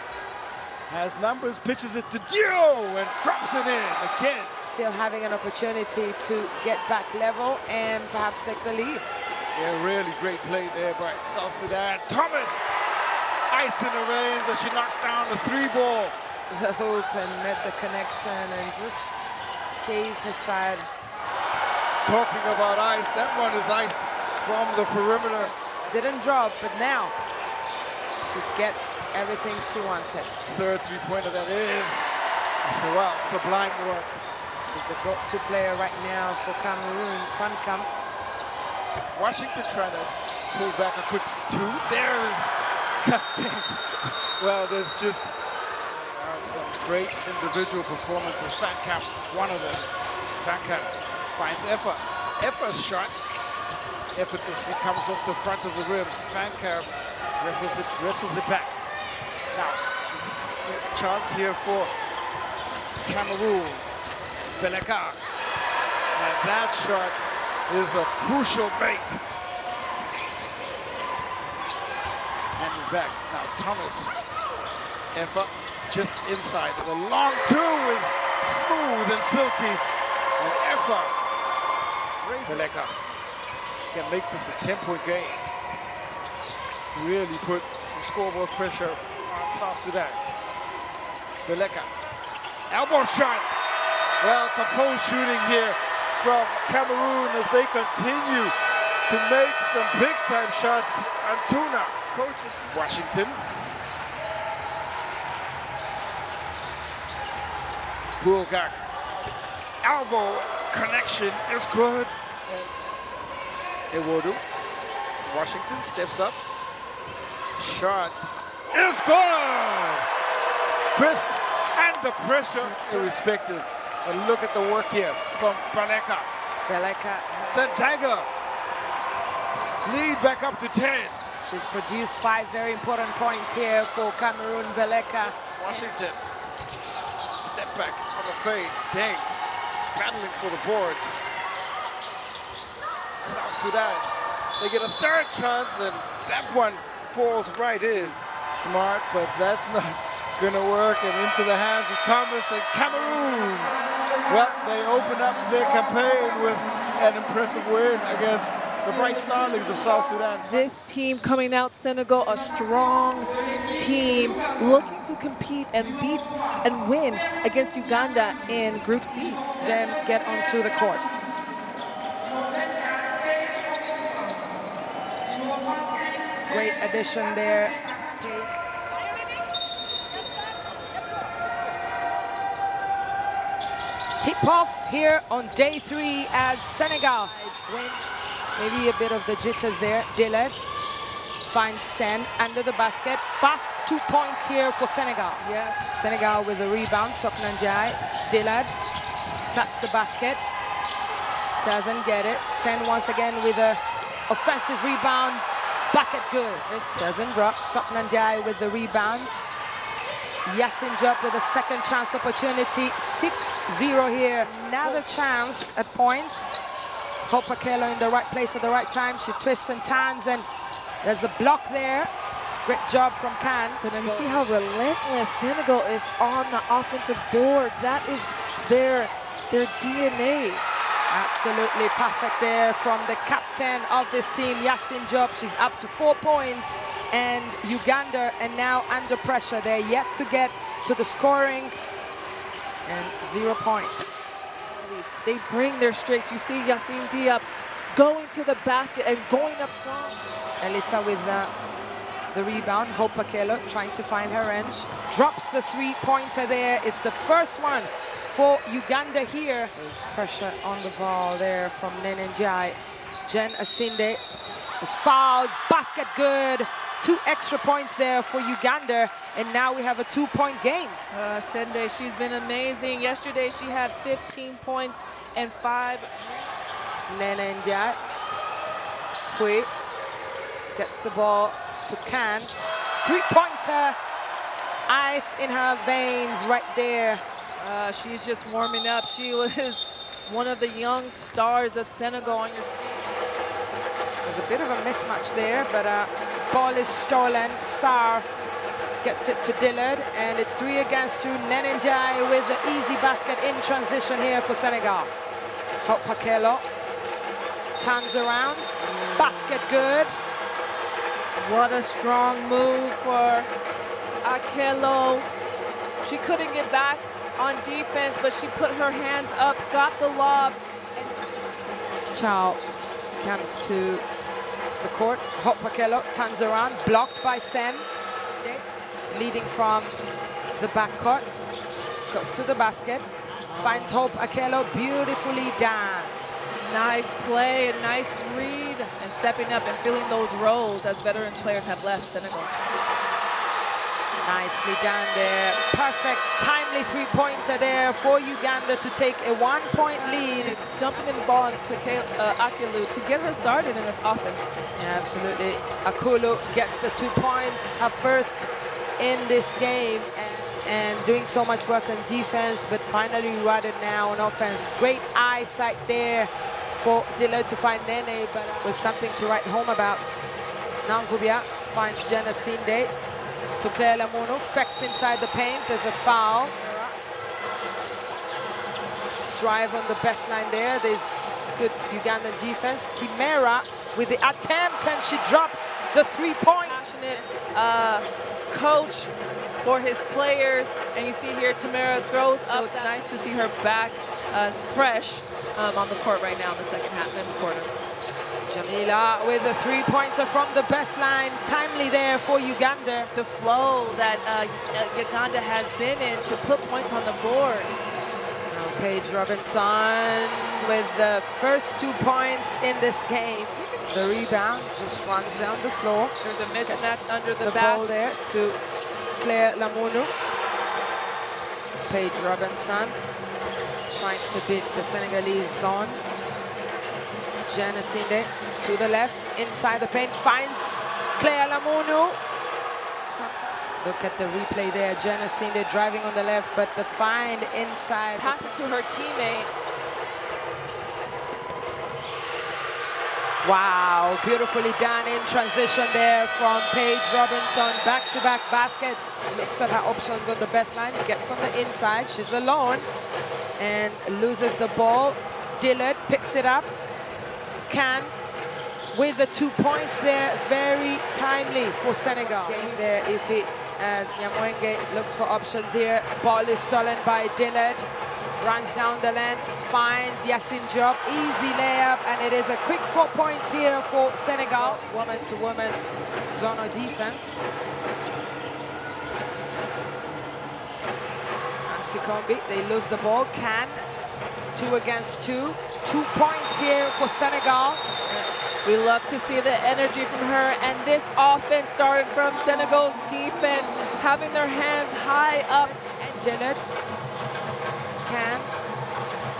has numbers, pitches it to Dio and drops it in again. Still having an opportunity to get back level and perhaps take the lead. Yeah, really great play there by South Sudan. Thomas, ice in the veins as she knocks down the 3-ball. The hoop and made the connection and just gave his side. Talking about ice, that one is iced from the perimeter. Didn't drop, but now she gets everything she wanted. 3rd 3-pointer that is. So, wow, sublime work. She's the go-to player right now for Cameroon. Frankam. Washington trying to pull back a quick 2. There is, well, there's just some great individual performances. Frankam, one of them. Frankam finds Effa. Effa's shot effortlessly comes off the front of the rim. Frankam wrestles it back. Now, this chance here for Cameroon. Beleka. And that shot is a crucial make. And back. Now, Thomas. Effa just inside. The long 2 is smooth and silky. And Effa. Beleka can make this a 10-point game. Really put some scoreboard pressure on South Sudan. Beleka. Elbow shot. Well, composed shooting here from Cameroon as they continue to make some big-time shots. Antuna, coach of Washington. Bulgak. Elbow connection is good. Ewodu. Washington steps up. Shot is good. Crisp and the pressure irrespective. And look at the work here from Beleka. Beleka. The dagger. Lead back up to 10. She's produced 5 very important points here for Cameroon. Beleka. Washington. Step back on the fade. Dang. Battling for the board. South Sudan. They get a 3rd chance and that one falls right in. Smart, but that's not gonna work, and into the hands of Thomas and Cameroon. Well, they open up their campaign with an impressive win against the Bright Starlings of South Sudan. This team coming out, Senegal, a strong team looking to compete and beat and win against Uganda in Group C. Then get onto the court. Great addition there. Tip-off here on day 3 as Senegal win. Maybe a bit of the jitters there. Dillard finds Sen under the basket. Fast 2 points here for Senegal. Yeah. Senegal with the rebound. Soknanjai. Dillard taps the basket. Doesn't get it. Sen once again with a offensive rebound. Bucket good. It doesn't drop. Sopnanjai with the rebound. Yasin Job with a second chance opportunity. 6-0 here. Another chance at points. Hope Akelo in the right place at the right time. She twists and turns, and there's a block there. Great job from Khan. So now you see how relentless Senegal is on the offensive board. That is their DNA. Absolutely perfect there from the captain of this team, Yasin Job. She's up to 4 points, and Uganda are now under pressure. They're yet to get to the scoring, and 0 points. They bring their strength. You see Yasin Diop going to the basket and going up strong. Elisa with the rebound. Hope Akelo trying to find her range. Drops the three-pointer there. It's the first one for Uganda here. There's pressure on the ball there from Nenenjai. Jen Asinde is fouled. Basket good. 2 extra points there for Uganda. And now we have a 2-point game. Asinde, she's been amazing. Yesterday she had 15 points and 5. Nenenjai. Hui gets the ball to Khan. 3-pointer. Ice in her veins right there. She's just warming up. She was one of the young stars of Senegal on your screen. There's a bit of a mismatch there, but ball is stolen. Sarr gets it to Dillard, and it's 3 against 2. Nenenjai with the easy basket in transition here for Senegal. Hope Akelo turns around. Basket good. What a strong move for Akelo. She couldn't get back on defense, but she put her hands up, got the lob. Chow comes to the court. Hope Akelo turns around, blocked by Sen. Leading from the backcourt. Goes to the basket. Finds Hope Akelo beautifully down. Nice play, a nice read, and stepping up and filling those roles as veteran players have left Senegal. Nicely done there. Perfect, timely 3-pointer there for Uganda to take a 1-point lead. Dumping in the ball to Akelu to get her started in this offense. Yeah, absolutely. Akulu gets the 2 points, her first in this game, and doing so much work on defense, but finally rewarded now on offense. Great eyesight there for Dillard to find Nene, but was something to write home about. Namvubia finds Jenna Sinde. To Claire Lamono, Fex inside the paint, there's a foul. Drive on the best line there, there's good Ugandan defense. Timera with the attempt, and she drops the 3 points. Passionate coach for his players, and you see here Timera throws up. So it's nice to see her back fresh on the court right now in the second half, in the quarter. Jamila with a 3-pointer from the best line. Timely there for Uganda. The flow that Uganda has been in to put points on the board. Now Paige Robinson with the first 2 points in this game. The rebound just runs down the floor. There's a mismatch under the ball there to Claire Lamunu. Paige Robinson trying to beat the Senegalese zone. Janasinde to the left, inside the paint, finds Claire Lamunu. Look at the replay there. Janasinde driving on the left, but the find inside. Pass it to her teammate. Wow, beautifully done in transition there from Paige Robinson. Back-to-back baskets. Looks at her options on the best line. Gets on the inside. She's alone and loses the ball. Dillard picks it up. Can with the 2 points there, very timely for Senegal. There, Ifi, as Nyamwenge looks for options here. Ball is stolen by Dillard. Runs down the lane, finds Yasin Job. Easy layup, and it is a quick 4 points here for Senegal. Woman-to-woman zone defense. Sikombi, they lose the ball. Can 2 against 2. 2 points here for Senegal. We love to see the energy from her, and this offense started from Senegal's defense, having their hands high up. And Dillard Can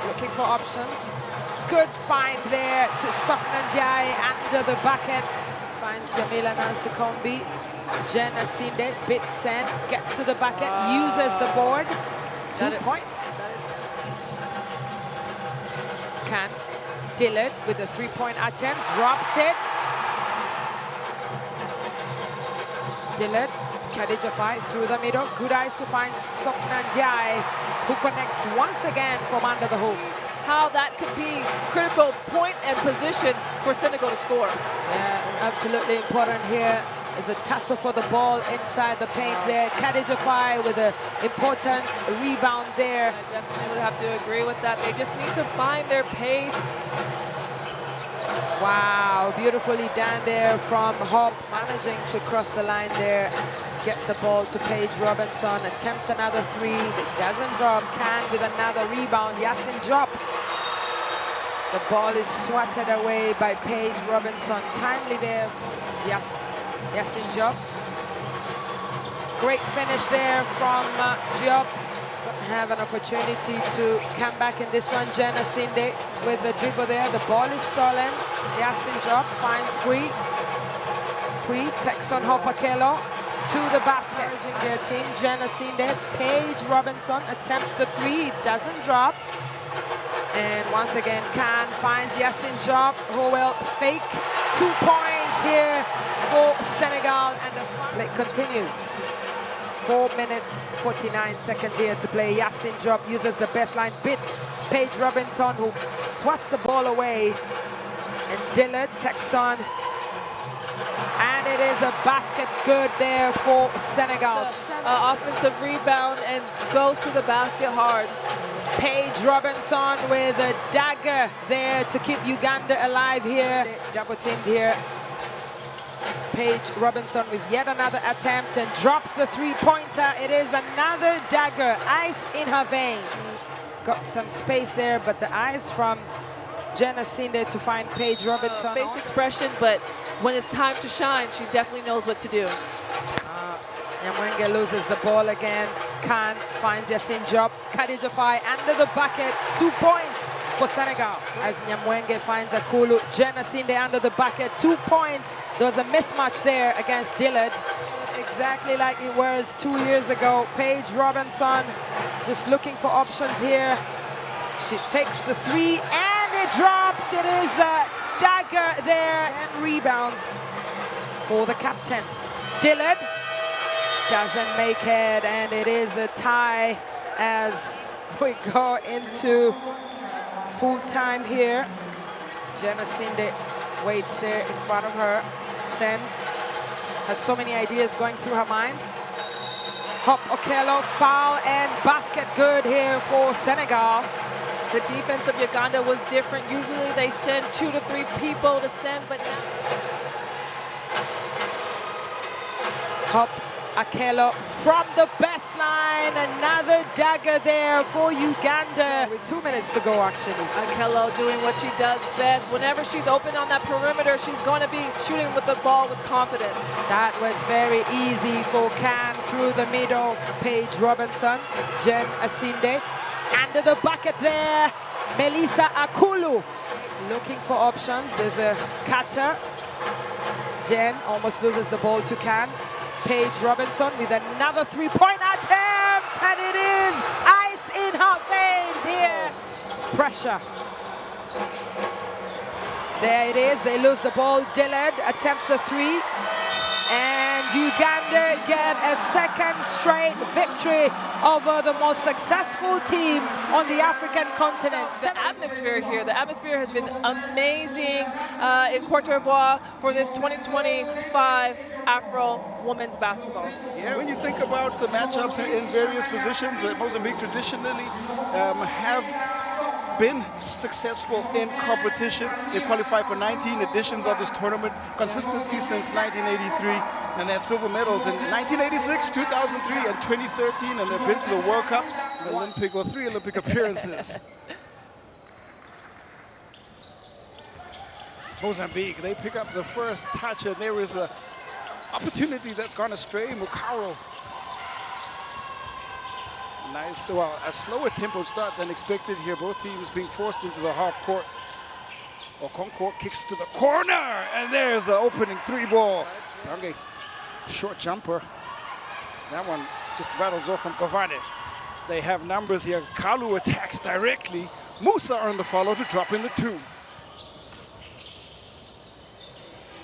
looking for options. Good find there to Soknanjai under the bucket. Finds Jamila Nansikombi. Jen Asinde, bits send, gets to the bucket, uses the board. 2 points. Can Dillard with a 3-point attempt, drops it. Dillard, Khadija Fai through the middle. Good eyes to find Soknanjai, who connects once again from under the hoop. How that could be critical point and position for Senegal to score. Yeah, absolutely important here. There's a tussle for the ball inside the paint there. Khadija Fai with an important rebound there. I definitely would have to agree with that. They just need to find their pace. Wow, beautifully done there from Hobbs, managing to cross the line there. Get the ball to Paige Robinson, attempt another 3, it doesn't drop. Can with another rebound, Yasin drop. The ball is swatted away by Paige Robinson. Timely there, Yasin Job. Great finish there from Job. Don't have an opportunity to come back in this one. Jen Asinde with the dribble there. The ball is stolen. Yasin Job finds Pui. Pui takes on Hopakelo to the basket. Their team, Jen Asinde. Paige Robinson attempts the 3. It doesn't drop. And once again, Khan finds Yasin Job, who will fake 2 points here for Senegal. And the play continues. 4 minutes, 49 seconds here to play. Yasin Job uses the baseline, bits Paige Robinson, who swats the ball away. And Dillard takes on. And it is a basket good there for Senegal. Offensive rebound and goes to the basket hard. Paige Robinson with a dagger there to keep Uganda alive here. Double teamed here. Paige Robinson with yet another attempt and drops the 3-pointer. It is another dagger, ice in her veins. Got some space there, but the eyes from Jen Asinde to find Paige Robinson. Face expression, but when it's time to shine, she definitely knows what to do. Nyamwenge loses the ball again. Khan finds Yasin Job. Khadija Fai under the bucket. 2 points for Senegal as Nyamwenge finds Akulu. Jen Asinde under the bucket. 2 points. There was a mismatch there against Dillard. Exactly like it was 2 years ago. Paige Robinson just looking for options here. She takes the 3 and it drops. It is a dagger there and rebounds for the captain. Dillard doesn't make it, and it is a tie as we go into full time here. Jen Asinde waits there in front of her. Sen has so many ideas going through her mind. Hop Okello, foul and basket good here for Senegal. The defense of Uganda was different. Usually they send 2 to 3 people to send, but now Hop Okello from the baseline, another dagger there for Uganda with 2 minutes to go actually. Okello doing what she does best. Whenever she's open on that perimeter, she's going to be shooting with the ball with confidence. That was very easy for Khan through the middle. Paige Robinson, Jen Asinde. Under the bucket there, Melissa Akulu. Looking for options. There's a cutter. Jen almost loses the ball to Khan. Paige Robinson with another 3-point attempt, and it is ice in her veins here. Pressure. There it is, they lose the ball. Dillard attempts the 3, and Uganda get a second straight victory over the most successful team on the African continent. The atmosphere here, the atmosphere has been amazing in Côte d'Ivoire for this 2025 Afro women's basketball. Yeah, when you think about the matchups in various positions, Mozambique traditionally have been successful in competition. They qualified for 19 editions of this tournament consistently since 1983, and they had silver medals in 1986, 2003, and 2013, and they've been to the World Cup, Olympic, or 3 Olympic appearances. Mozambique, they pick up the first touch, and there is an opportunity that's gone astray. Mukaro. Nice, well, a slower tempo start than expected here. Both teams being forced into the half court. Okonkwo kicks to the corner, and there's the opening 3 ball. Donge, short jumper. That one just battles off from Cavani. They have numbers here. Kalu attacks directly. Musa on the follow to drop in the 2.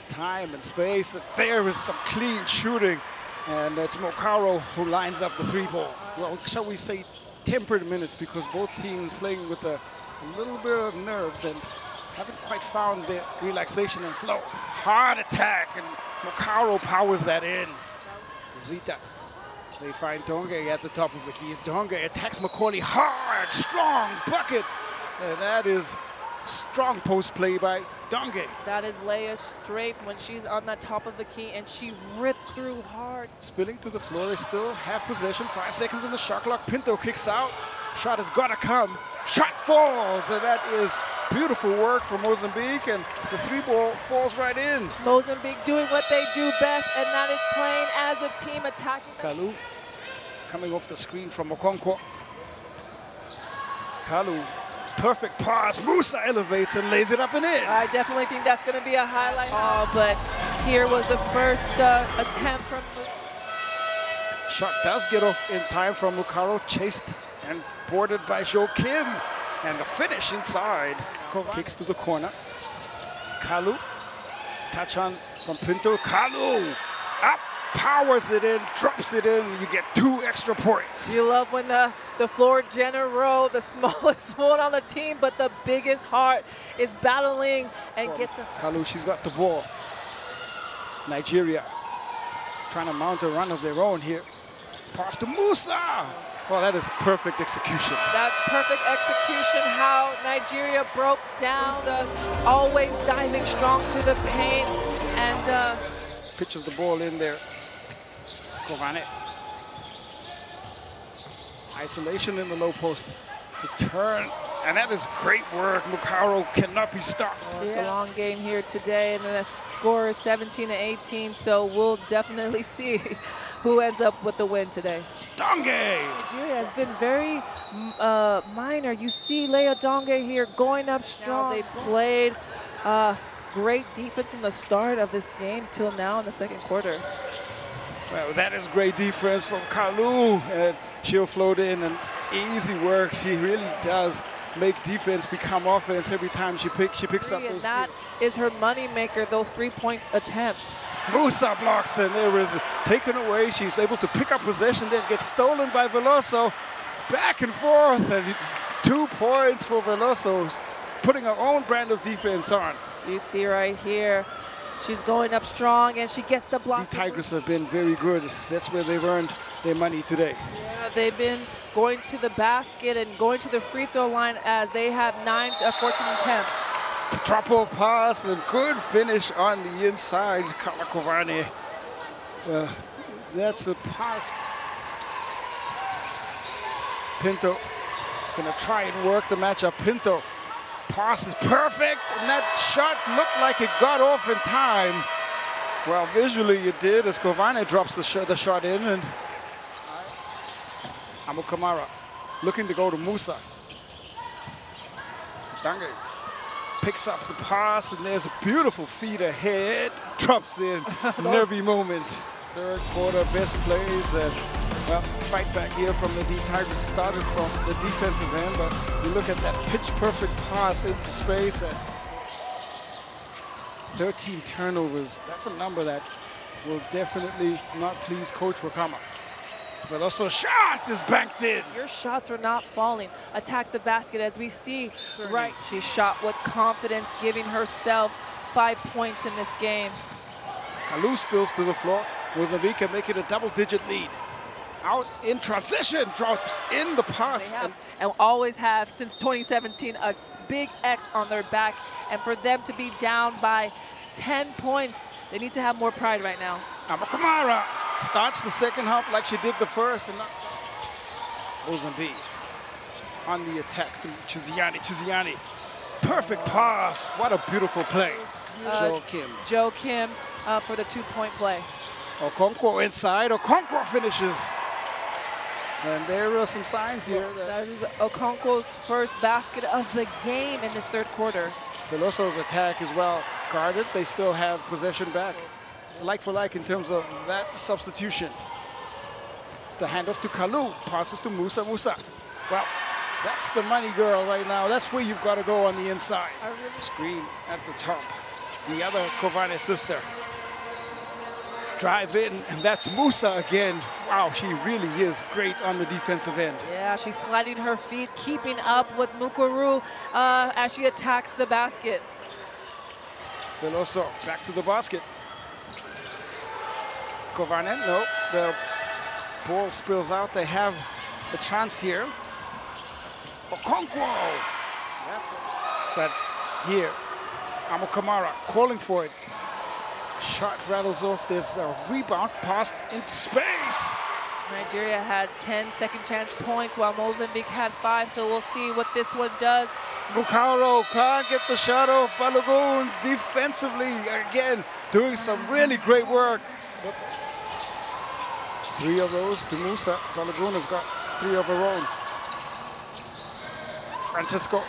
Time and space. There is some clean shooting. And it's Mokaro who lines up the 3 ball. Well, shall we say tempered minutes, because both teams playing with a little bit of nerves and haven't quite found their relaxation and flow. Hard attack, and Mokaro powers that in. Zita. They find Donge at the top of the keys. Donge attacks Macaulay hard, strong bucket. And that is strong post play by Donge. That is Leia straight when she's on the top of the key, and she rips through hard. Spilling to the floor, they still have possession. 5 seconds in the shot clock. Pinto kicks out. Shot has got to come. Shot falls, and that is beautiful work from Mozambique, and the 3 ball falls right in. Mozambique doing what they do best, and that is playing as a team, attacking. Kalu coming off the screen from Okonkwo. Kalu, perfect pass. Musa elevates and lays it up and in. I definitely think that's going to be a highlight. But here was the first attempt from. Shot does get off in time from Mukaro, chased and boarded by Jo Kim. And the finish inside. Kicks to the corner. Kalu, touch on from Pinto. Kalu, up, powers it in, drops it in. You get 2 extra points. You love when the floor general, the smallest one on the team, but the biggest heart is battling and gets the. Kalu, she's got the ball. Nigeria trying to mount a run of their own here. Pass to Musa. Well, that is perfect execution. That's perfect execution, how Nigeria broke down, always diving strong to the paint, and pitches the ball in there. Cavani. Isolation in the low post. The turn, and that is great work. Mukaro cannot be stopped. Well, it's a long game here today, and the score is 17-18, so we'll definitely see who ends up with the win today. Donge! Nigeria has been very minor. You see Leia Donge here going up strong. Now they played great defense from the start of this game till now in the 2nd quarter. Well, that is great defense from Kalu, and she'll float in, and easy work. She really does make defense become offense every time she picks up those. And that is her money maker, those 3-point attempts. Musa blocks, and there is taken away. She's able to pick up possession, then gets stolen by Veloso. Back and forth, and 2 points for Veloso, putting her own brand of defense on. You see right here, she's going up strong, and she gets the block. The Tigers have been very good. That's where they've earned their money today. Yeah, they've been going to the basket and going to the free throw line as they have 14 attempts. Drop-off pass and good finish on the inside. Cavani. That's a pass. Pinto gonna try and work the matchup. Pinto. Pass is perfect, and that shot looked like it got off in time. Well, visually it did as Cavani drops the shot in, and Amukamara looking to go to Musa. Donge picks up the pass, and there's a beautiful feed ahead. Drops in, nervy moment. 3rd quarter, best plays, and well, fight back here from the Tigers. Started from the defensive end, but you look at that pitch-perfect pass into space, and 13 turnovers. That's a number that will definitely not please Coach Wakama. But also shot is banked in. Your shots are not falling. Attack the basket as we see. Certainly. Right, she shot with confidence, giving herself 5 points in this game. Kalu spills to the floor. Mozambique can make it a double-digit lead. Out in transition, drops in the pass. And always have, since 2017, a big X on their back. And for them to be down by 10 points, they need to have more pride right now. Amakamara starts the 2nd half like she did the 1st. And Mozambique on the attack through Chiziani. Perfect pass. What a beautiful play. Jo Kim for the 2-point play. Okonkwo inside. Okonkwo finishes. And there are some signs here. That is Okonkwo's first basket of the game in this 3rd quarter. Veloso's attack is well guarded. They still have possession back. It's like for like in terms of that substitution. The handoff to Kalu, passes to Musa. Well, that's the money girl right now. That's where you've got to go on the inside. Screen at the top. The other Kovane sister. Drive in, and that's Musa again. Wow, she really is great on the defensive end. Yeah, she's sliding her feet, keeping up with Mukuru as she attacks the basket. Veloso back to the basket. Kovane, no, the ball spills out. They have a chance here. Okonkwo. But here, Amukamara calling for it. Shot rattles off. There's a rebound, passed into space. Nigeria had 10 second chance points while Mozambique had 5, so we'll see what this one does. Bukaro can't get the shot off. Balogun defensively again doing some really great work. But 3 of those to Musa. Balogun has got 3 of her own. Francisco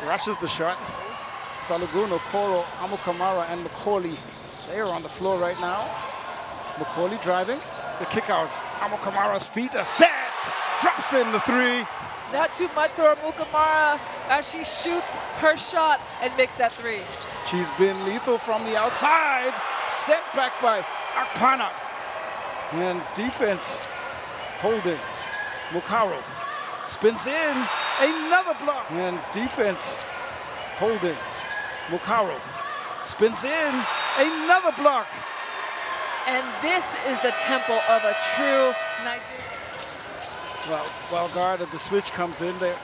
rushes the shot. It's Balogun, Okoro, Amukamara, and Macaulay. They are on the floor right now. Macaulay driving. The kick out. Amukamara's feet are set. Drops in the 3. Not too much for Amukamara as she shoots her shot and makes that 3. She's been lethal from the outside. Sent back by Akpana. And defense holding. Mukaro spins in. Another block. And defense holding. Mukaro spins in. Another block. And this is the temple of a true Nigerian. Well guarded. The switch comes in there.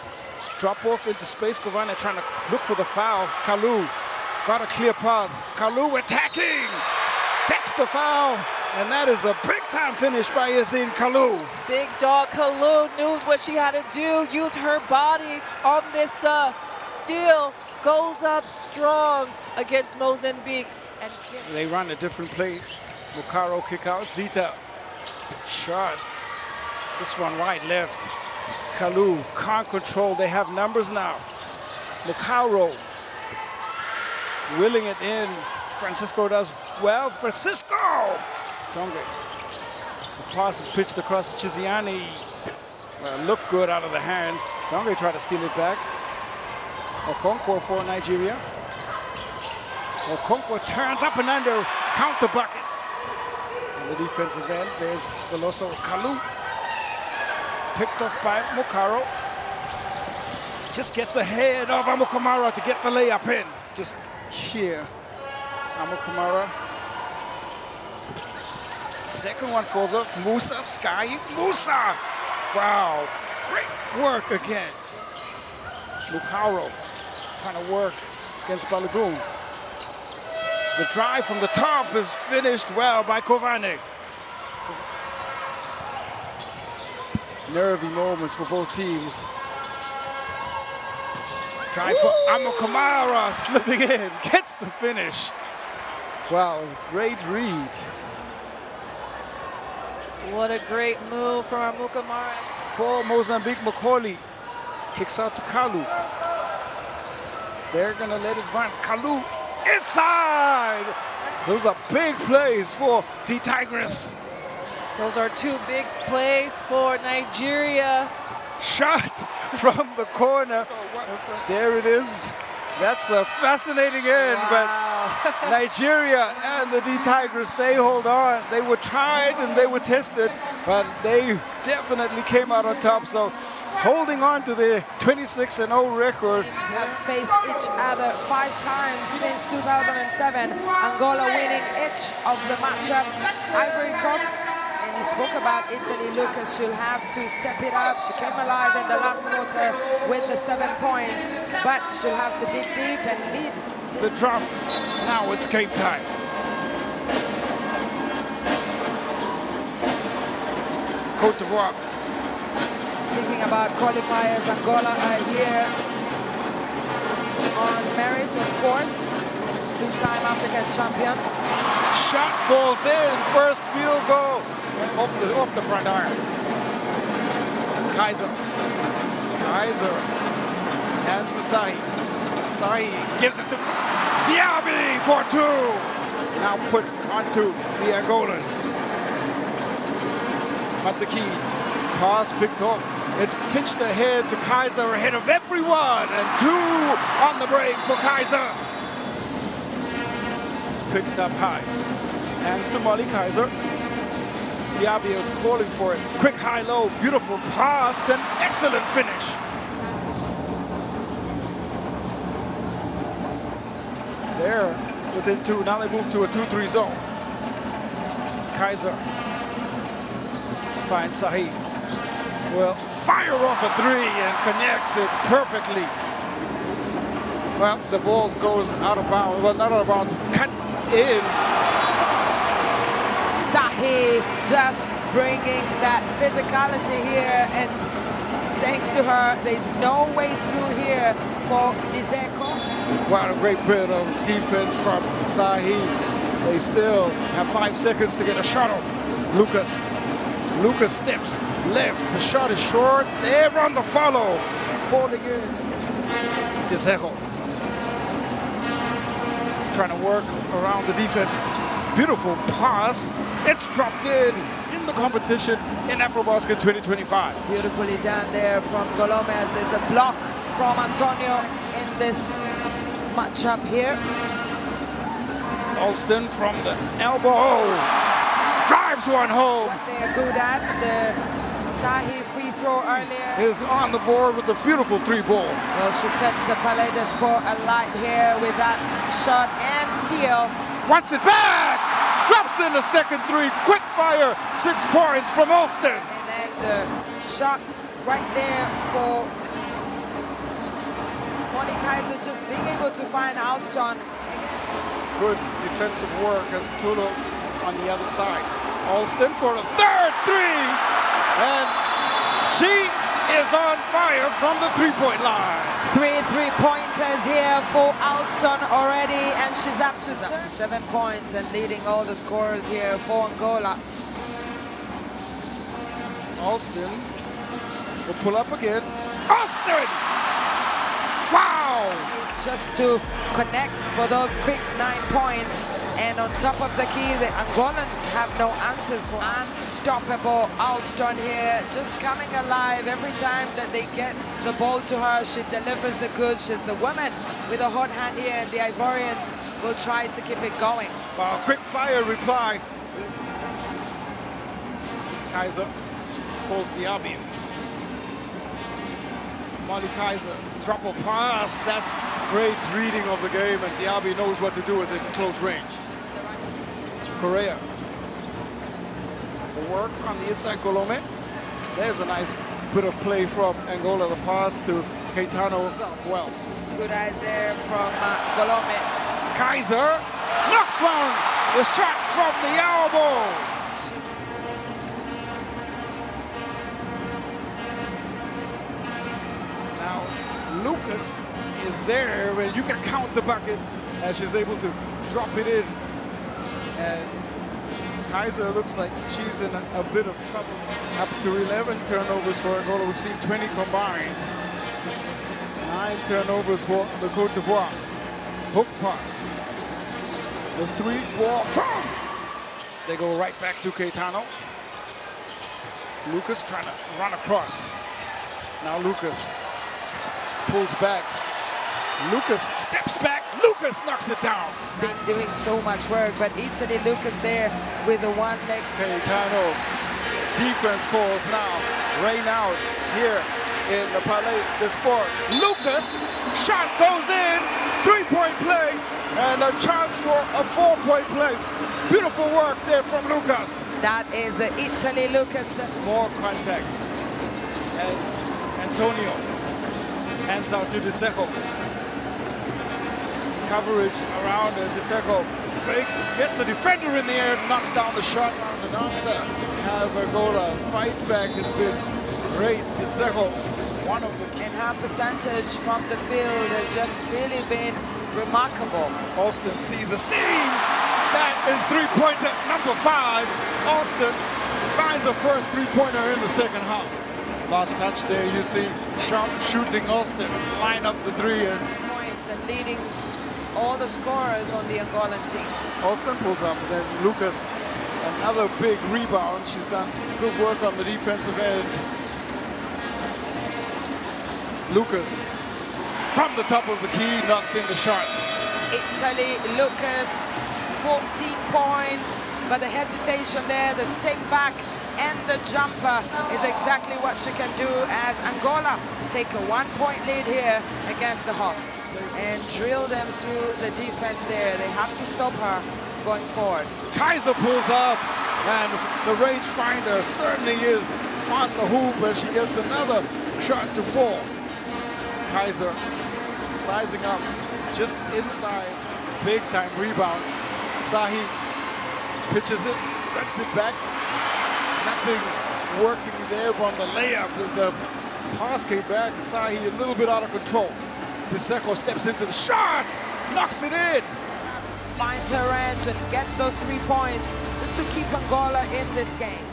Drop off into space. Kovane trying to look for the foul. Kalu got a clear path. Kalu attacking. Gets the foul. And that is a big-time finish by Yazine Kalu. Big dog Kalu knew what she had to do. Use her body on this steal. Goes up strong against Mozambique. And they run a different play. Mukaro kick out. Zita. Shot. This one right left. Kalu can't control. They have numbers now. Mukaro willing it in. Francisco does well. Francisco! Donge. The pass is pitched across Chiziani. Well, looked good out of the hand. Donge tried to steal it back. Okonkwo for Nigeria. Okonkwo turns up and under. Counter bucket. On the defensive end, there's Veloso. Kalu. Picked off by Mukaro. Just gets ahead of Amukamara to get the layup in. Just here. Amukamara. Second one falls up. Musa skying. Musa! Wow. Great work again. Mukaro trying to work against Balogun. The drive from the top is finished well by Kovane. Nervy moments for both teams. Drive for Amukamara, slipping in, gets the finish. Wow, great read. What a great move from Amukamara. For Mozambique, Macaulay kicks out to Kalu. They're gonna let it run. Kalu inside. Those are big plays for the Tigers. Those are 2 big plays for Nigeria. Shot from the corner. There it is. That's a fascinating end, but Nigeria and the Tigers, they hold on. They were tried and they were tested, but they definitely came out on top. So holding on to the 26-0 record. Have faced each other 5 times since 2007. Angola winning each of the matchups. Ivory Coast, and you spoke about Italy. Lucas, she'll have to step it up. She came alive in the last quarter with the 7 points, but she'll have to dig deep and lead. The drums. Now it's game time. Côte d'Ivoire. Speaking about qualifiers, Angola are here on merit, of course. 2-time African champions. Shot falls in. First field goal. Off the front iron. Kaiser hands to Sahi. Sahi gives it to Diaby for two. Now put onto the Angolans. Matakit, pass picked off. It's pitched ahead to Kaiser, ahead of everyone, and two on the break for Kaiser. Picked up high. Hands to Molly Kaiser. Diaby is calling for it. Quick high-low, beautiful pass, and excellent finish. There, within two. Now they move to a 2-3 zone. Kaiser finds Sahi. Well, fire off a three and connects it perfectly. Well, the ball goes out of bounds. Well, not out of bounds, it's cut in. Sahi just bringing that physicality here and saying to her, there's no way through here for Dzeko. Wow, a great bit of defense from Sahi. They still have 5 seconds to get a shot off. Lucas steps left. The shot is short. They run the follow. Falling in. Dzeko trying to work around the defense. Beautiful pass. It's dropped in the competition in AfroBasket 2025. Beautifully done there from Gomez. There's a block from Antonio in this matchup here. Alston from the elbow. Drives one home. What they are good at, the Sahi free throw earlier. Is on the board with a beautiful three ball. Well, she sets the Palais des Sports alight here with that shot and steal. Wants it back! Drops in the second three. Quick fire. 6 points from Alston. And then the shot right there for Molly Kaiser, just being able to find Alston. Good defensive work as Tulo on the other side. Alston for a third three. And she is on fire from the three-point line. 3 3-pointers here for Alston already, and she's up to 7 points and leading all the scorers here for Angola. Alston will pull up again. Alston! Wow! It's just to connect for those quick 9 points. And on top of the key, the Angolans have no answers for unstoppable Alston here, just coming alive every time that they get the ball to her. She delivers the goods. She's the woman with a hot hand here, and the Ivorians will try to keep it going. Wow, quick fire reply. Kaiser pulls Diaby. Molly Kaiser, drop a pass. That's great reading of the game, and Diaby knows what to do with it in close range. Correa. The work on the inside, Colome. There's a nice bit of play from Angola. The pass to Caetano. Well, good eyes there from Colome. Kaiser knocks down the shot from the elbow. Now, Lucas is there where you can count the bucket as she's able to drop it in. And Kaiser looks like she's in a bit of trouble. Up to 11 turnovers for Angola. We've seen 20 combined. 9 turnovers for the Côte d'Ivoire. Hook pass. The three ball. They go right back to Caetano. Lucas trying to run across. Now Lucas pulls back. Lucas steps back. Lucas knocks it down. She's been doing so much work, but Italy Lucas there with the one leg. Caetano. Defense calls now. Rain out here in the Palais des Sports. Lucas, shot goes in. 3-point play and a chance for a 4-point play. Beautiful work there from Lucas. That is the Italy Lucas. More contact as Antonio hands out to Dzeko. Coverage around Dzeko. Fakes, gets the defender in the air, knocks down the shot on the dancer. Have Angola. Fight back has been great. Dzeko, one of the key. And her percentage from the field has just really been remarkable. Alston sees a seam. That is three-pointer number 5. Alston finds a first three-pointer in the second half. Last touch there, you see sharp shooting Alston line up the three and rebounds and leading all the scorers on the Angolan team. Austin pulls up, then Lucas, another big rebound. She's done good work on the defensive end. Lucas, from the top of the key, knocks in the shot. Italy, Lucas, 14 points, but the hesitation there, the step back and the jumper is exactly what she can do as Angola take a 1-point lead here against the hosts and drill them through the defense there. They have to stop her going forward. Kaiser pulls up, and the rangefinder certainly is on the hoop as she gets another shot to fall. Kaiser sizing up just inside, big time rebound. Sahi pitches it, lets it back. Nothing working there on the layup. The pass came back. Sahi a little bit out of control. Diseko steps into the shot, knocks it in. Finds her edge and gets those 3 points just to keep Angola in this game.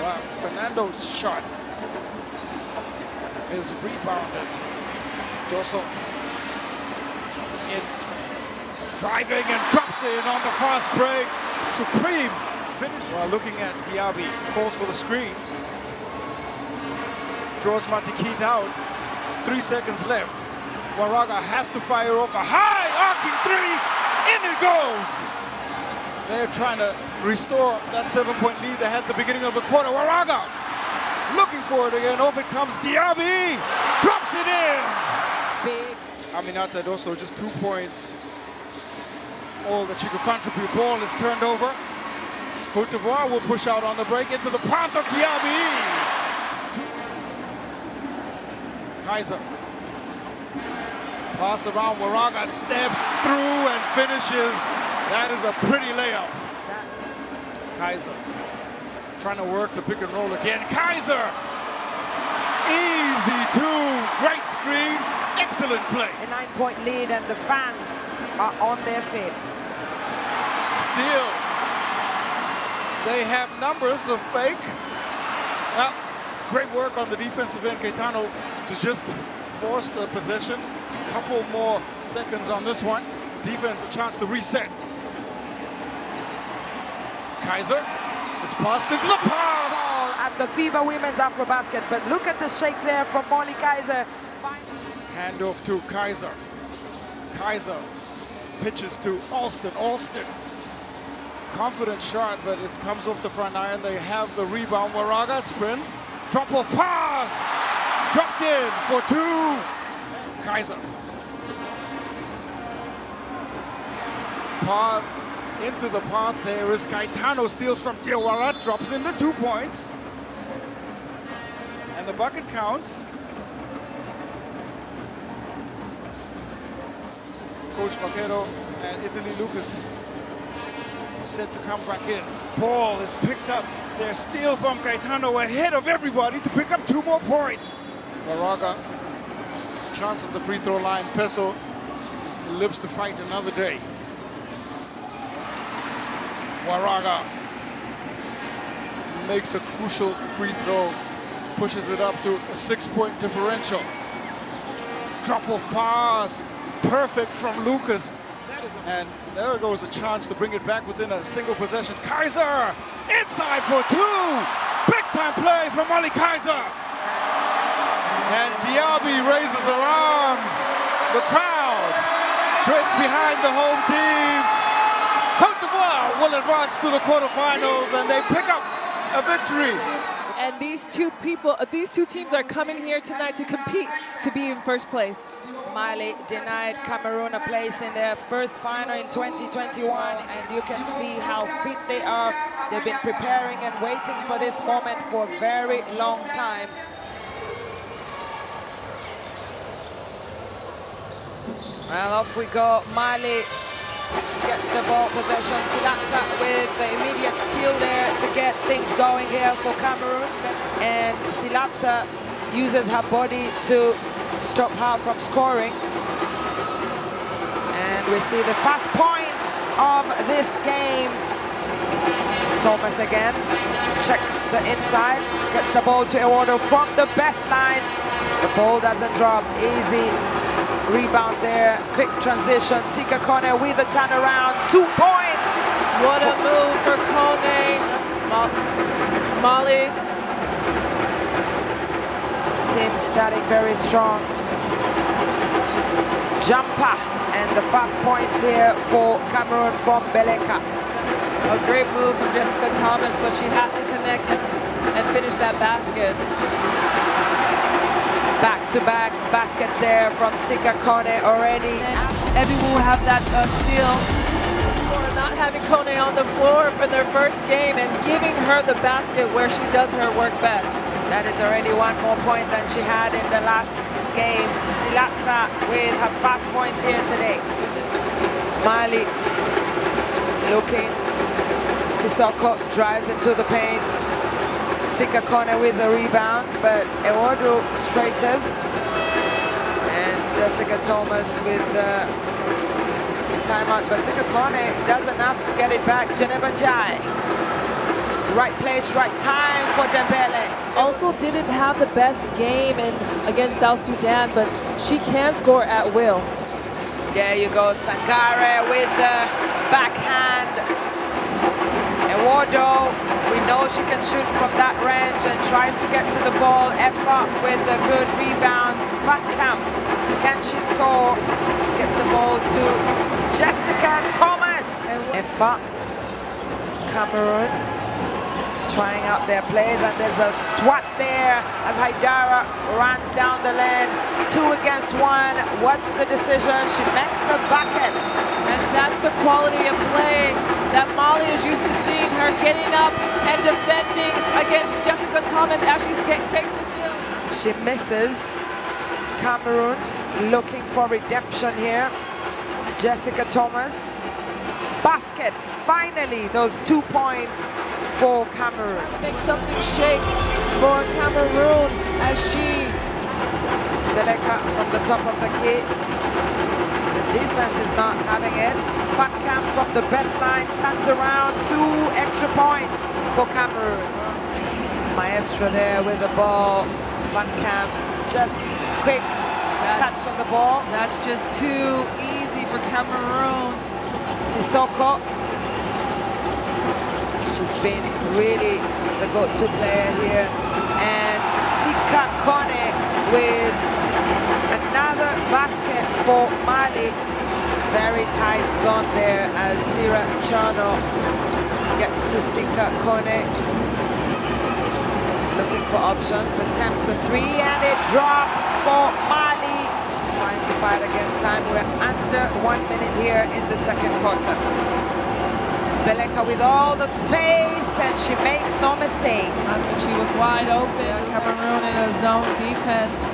Wow, Fernando's shot is rebounded. Dosso in, driving and drops in on the fast break. Supreme finish. While looking at Diaby, calls for the screen. Draws Matikit out. 3 seconds left. Waraga has to fire off a high arcing three. In it goes. They're trying to restore that 7-point lead they had at the beginning of the quarter. Waraga looking for it again. Off it comes Diaby. Drops it in. Big. Aminata Dosso just 2 points. All that she could contribute. Ball is turned over. Côte d'Ivoire will push out on the break into the path of Diaby. Kaiser. Pass around, Waraga steps through and finishes. That is a pretty layup. Kaiser trying to work the pick and roll again. Kaiser! Easy two, great screen, excellent play. A 9-point lead and the fans are on their feet. Still, they have numbers, the fake. Well, great work on the defensive end, Caetano, to just force the possession. A couple more seconds on this one. Defense a chance to reset. Kaiser, it's passed into the pass. At the FIBA Women's AfroBasket, but look at the shake there from Molly Kaiser. Handoff to Kaiser. Kaiser pitches to Alston. Alston, confident shot, but it comes off the front iron. They have the rebound. Waraga sprints. Drop off pass. Dropped in for 2. Kaiser. Into the path there is Caetano, steals from Diawara, drops in the 2 points. And the bucket counts. Coach Maquero and Italy Lucas set to come back in. Ball is picked up. Their steal from Caetano ahead of everybody to pick up 2 more points. Waraga, chance at the free throw line. Peso lives to fight another day. Waraga makes a crucial free throw, pushes it up to a 6-point differential. Drop-off pass, perfect from Lucas. And there goes a chance to bring it back within a single possession. Kaiser, inside for 2. Big-time play from Molly Kaiser. And Diaby raises her arms. The crowd joins behind the home team. Côte d'Ivoire will advance to the quarterfinals, and they pick up a victory. And these two teams are coming here tonight to compete to be in first place. Mali denied Cameroon a place in their first final in 2021, and you can see how fit they are. They've been preparing and waiting for this moment for a very long time. Well, off we go. Mali get the ball possession. Silatsa with the immediate steal there to get things going here for Cameroon. And Silatsa uses her body to stop her from scoring. And we see the first points of this game. Thomas again, checks the inside, gets the ball to Eduardo from the best line. The ball doesn't drop, easy rebound there, quick transition. Sika Kone with a turnaround, 2 points. What a move for Kone. Mali. Team starting very strong. Jumper, and the fast points here for Cameroon from Beleka. A great move from Jessica Thomas, but she has to connect and finish that basket. Back-to-back baskets there from Sika Kone already. Everyone will have that steal for not having Kone on the floor for their first game and giving her the basket where she does her work best. That is already 1 more point than she had in the last game. Silatsa with her fast points here today. Mali looking. Sissoko drives into the paint. Sika Kone with the rebound, but Eduardo straighters. And Jessica Thomas with the timeout, but Sika Kone does enough to get it back. Geneva Jai. Right place, right time for Dembele. Also didn't have the best game against South Sudan, but she can score at will. There you go, Sangare with the backhand. Eduardo, we know she can shoot from that range and tries to get to the ball. Effa with a good rebound. Van Camp, can she score? Gets the ball to Jessica Thomas. Effa, Cameroon, trying out their plays, and there's a swat there as Haidara runs down the lane. 2 against 1. What's the decision? She makes the buckets. And that's the quality of play that Mali is used to seeing, her getting up and defending against Jessica Thomas as she takes the steal. She misses. Cameroon looking for redemption here. Jessica Thomas. Basket. Finally, those 2 points for Cameroon. Make something shake for Cameroon as she... Beleka from the top of the key. The defense is not having it. Van Camp from the best line turns around. 2 extra points for Cameroon. Maestro there with the ball. Van Camp just quick touch on the ball. That's just too easy for Cameroon. Sissoko. She's been really the go-to player here. And Sika Kone with another basket for Mali. Very tight zone there as Sira Chano gets to Sika Kone. Looking for options, attempts the 3, and it drops for Mali. Trying to fight against time. We're under 1 minute here in the second quarter. Beleka with all the space, and she makes no mistake. I mean, she was wide open. Cameroon in a zone defense.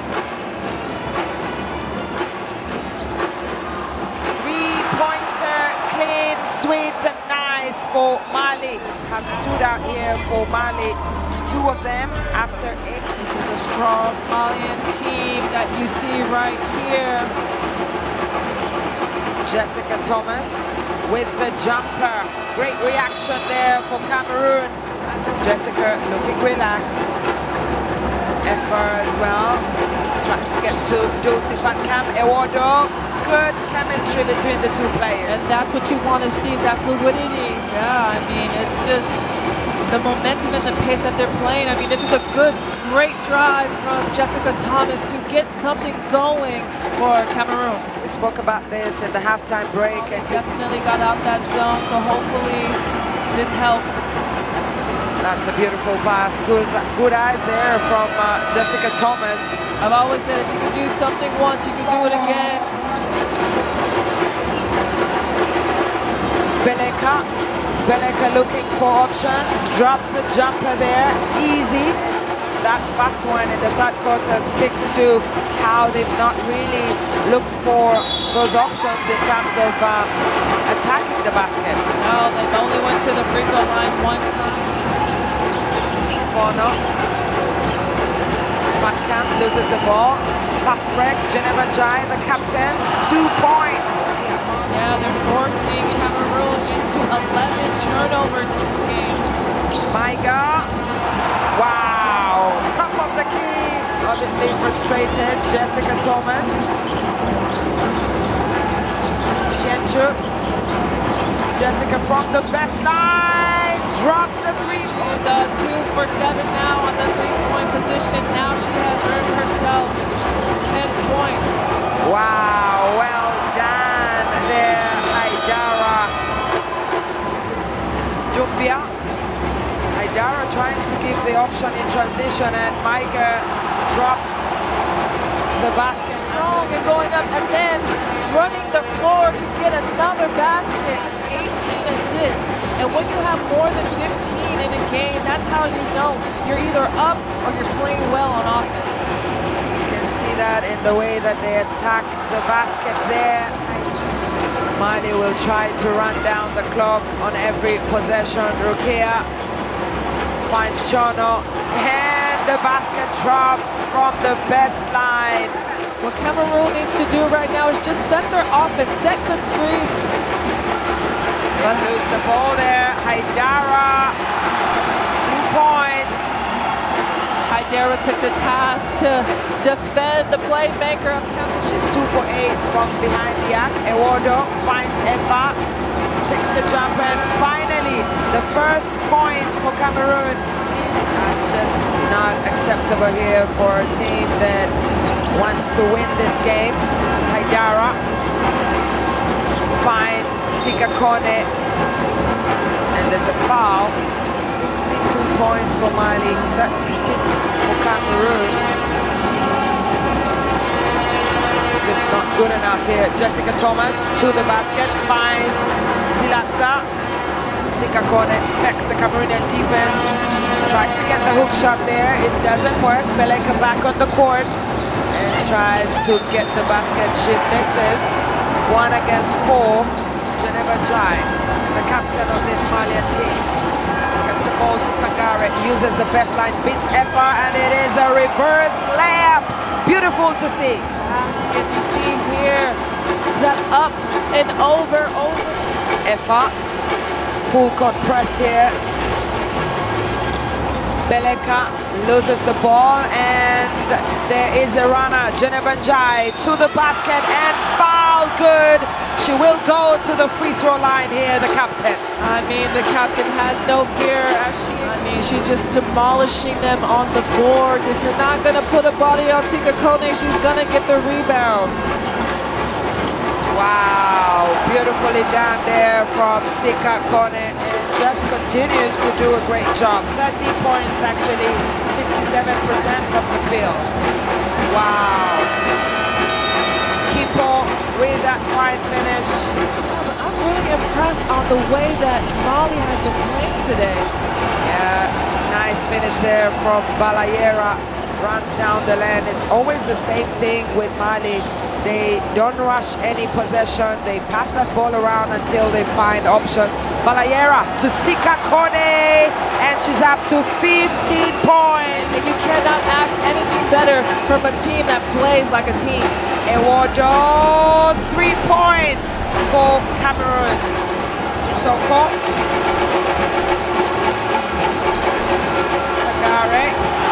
3-pointer, clean, sweet, and nice for Mali. Have stood out here for Mali. 2 of them after 8. This is a strong Malian team that you see right here. Jessica Thomas with the jumper. Great reaction there for Cameroon. Jessica looking relaxed. Effort as well. Tries to get to Dulcie Van Camp. Eduardo. Good chemistry between the 2 players. And that's what you want to see, that fluidity. Yeah, I mean, it's just the momentum and the pace that they're playing. I mean, this is a great drive from Jessica Thomas to get something going for Cameroon. We spoke about this in the halftime break. They definitely got out that zone, so hopefully this helps. That's a beautiful pass. Good eyes there from Jessica Thomas. I've always said if you can do something once, you can do it again. Beleka looking for options, drops the jumper there, easy. That fast one in the third quarter speaks to how they've not really looked for those options in terms of attacking the basket. No, they've only went to the free throw line 1 time. Fono. Van Camp loses the ball. Fast break, Geneva Jai, the captain, 2 points. Yeah, they're forcing Cameroon into 11 turnovers in this game. Maiga. Wow. Top of the key. Obviously frustrated. Jessica Thomas. Chenchu. Jessica from the baseline. Drops the three. She's 2 for 7 now on the three-point position. Now she has earned herself 10 points. Wow, well done there, Haidara. Dumbia. Haidara trying to give the option in transition, and Maiga drops the basket. Strong and going up, and then running the floor to get another basket. 18 assists. And when you have more than 15 in a game, that's how you know you're either up or you're playing well on offense. See that in the way that they attack the basket there. Mali will try to run down the clock on every possession. Rukia finds Chono, and the basket drops from the baseline. What Cameroon needs to do right now is just set their offense, set good screens. They lose the ball there. Haidara, 2 points. Haidara took the task to defend the playmaker of Cameroon. She's 2 for 8 from behind the arc. Ewodo finds Eva, takes the jump, and finally the first points for Cameroon. That's just not acceptable here for a team that wants to win this game. Haidara finds Sikakone, and there's a foul. 62 points for Mali, 36 for Cameroon. It's just not good enough here. Jessica Thomas to the basket, finds Zilatza. Sikakone affects the Cameroonian defense, tries to get the hook shot there. It doesn't work. Beleka back on the court and tries to get the basket. She misses. 1 against 4. Geneva Jai, the captain of this Malian team. The ball to Sangare, uses the baseline, beats Effa, and it is a reverse layup. Beautiful to see. Basket, you see here, that up and over. Effa, full court press here. Beleka loses the ball, and there is a runner, Geneva Jai, to the basket, and foul good. She will go to the free throw line here, the captain. I mean, the captain has no fear as she's just demolishing them on the boards. If you're not going to put a body on Sikakone, she's going to get the rebound. Wow, beautifully done there from Sikakone. She just continues to do a great job. 30 points actually, 67% from the field. Wow. Kipo with that fine finish. I'm really impressed on the way that Mali has been playing today. Yeah, nice finish there from Balayera. Runs down the lane. It's always the same thing with Mali. They don't rush any possession. They pass that ball around until they find options. Balayera to Sikakone, and she's up to 15 points. And you cannot ask anything better from a team that plays like a team. Ewodo, 3 points for Cameroon. Sissoko. Sangare.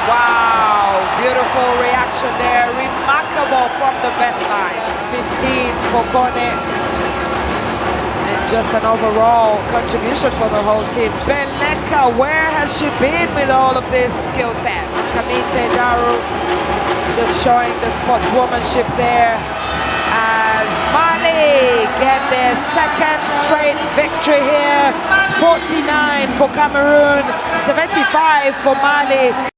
Wow, beautiful reaction there. Remarkable from the baseline. 15 for Kone. And just an overall contribution for the whole team. Beleka, where has she been with all of this skill set? Kamite Daru just showing the sportswomanship there as Mali get their second straight victory here. 49 for Cameroon, 75 for Mali.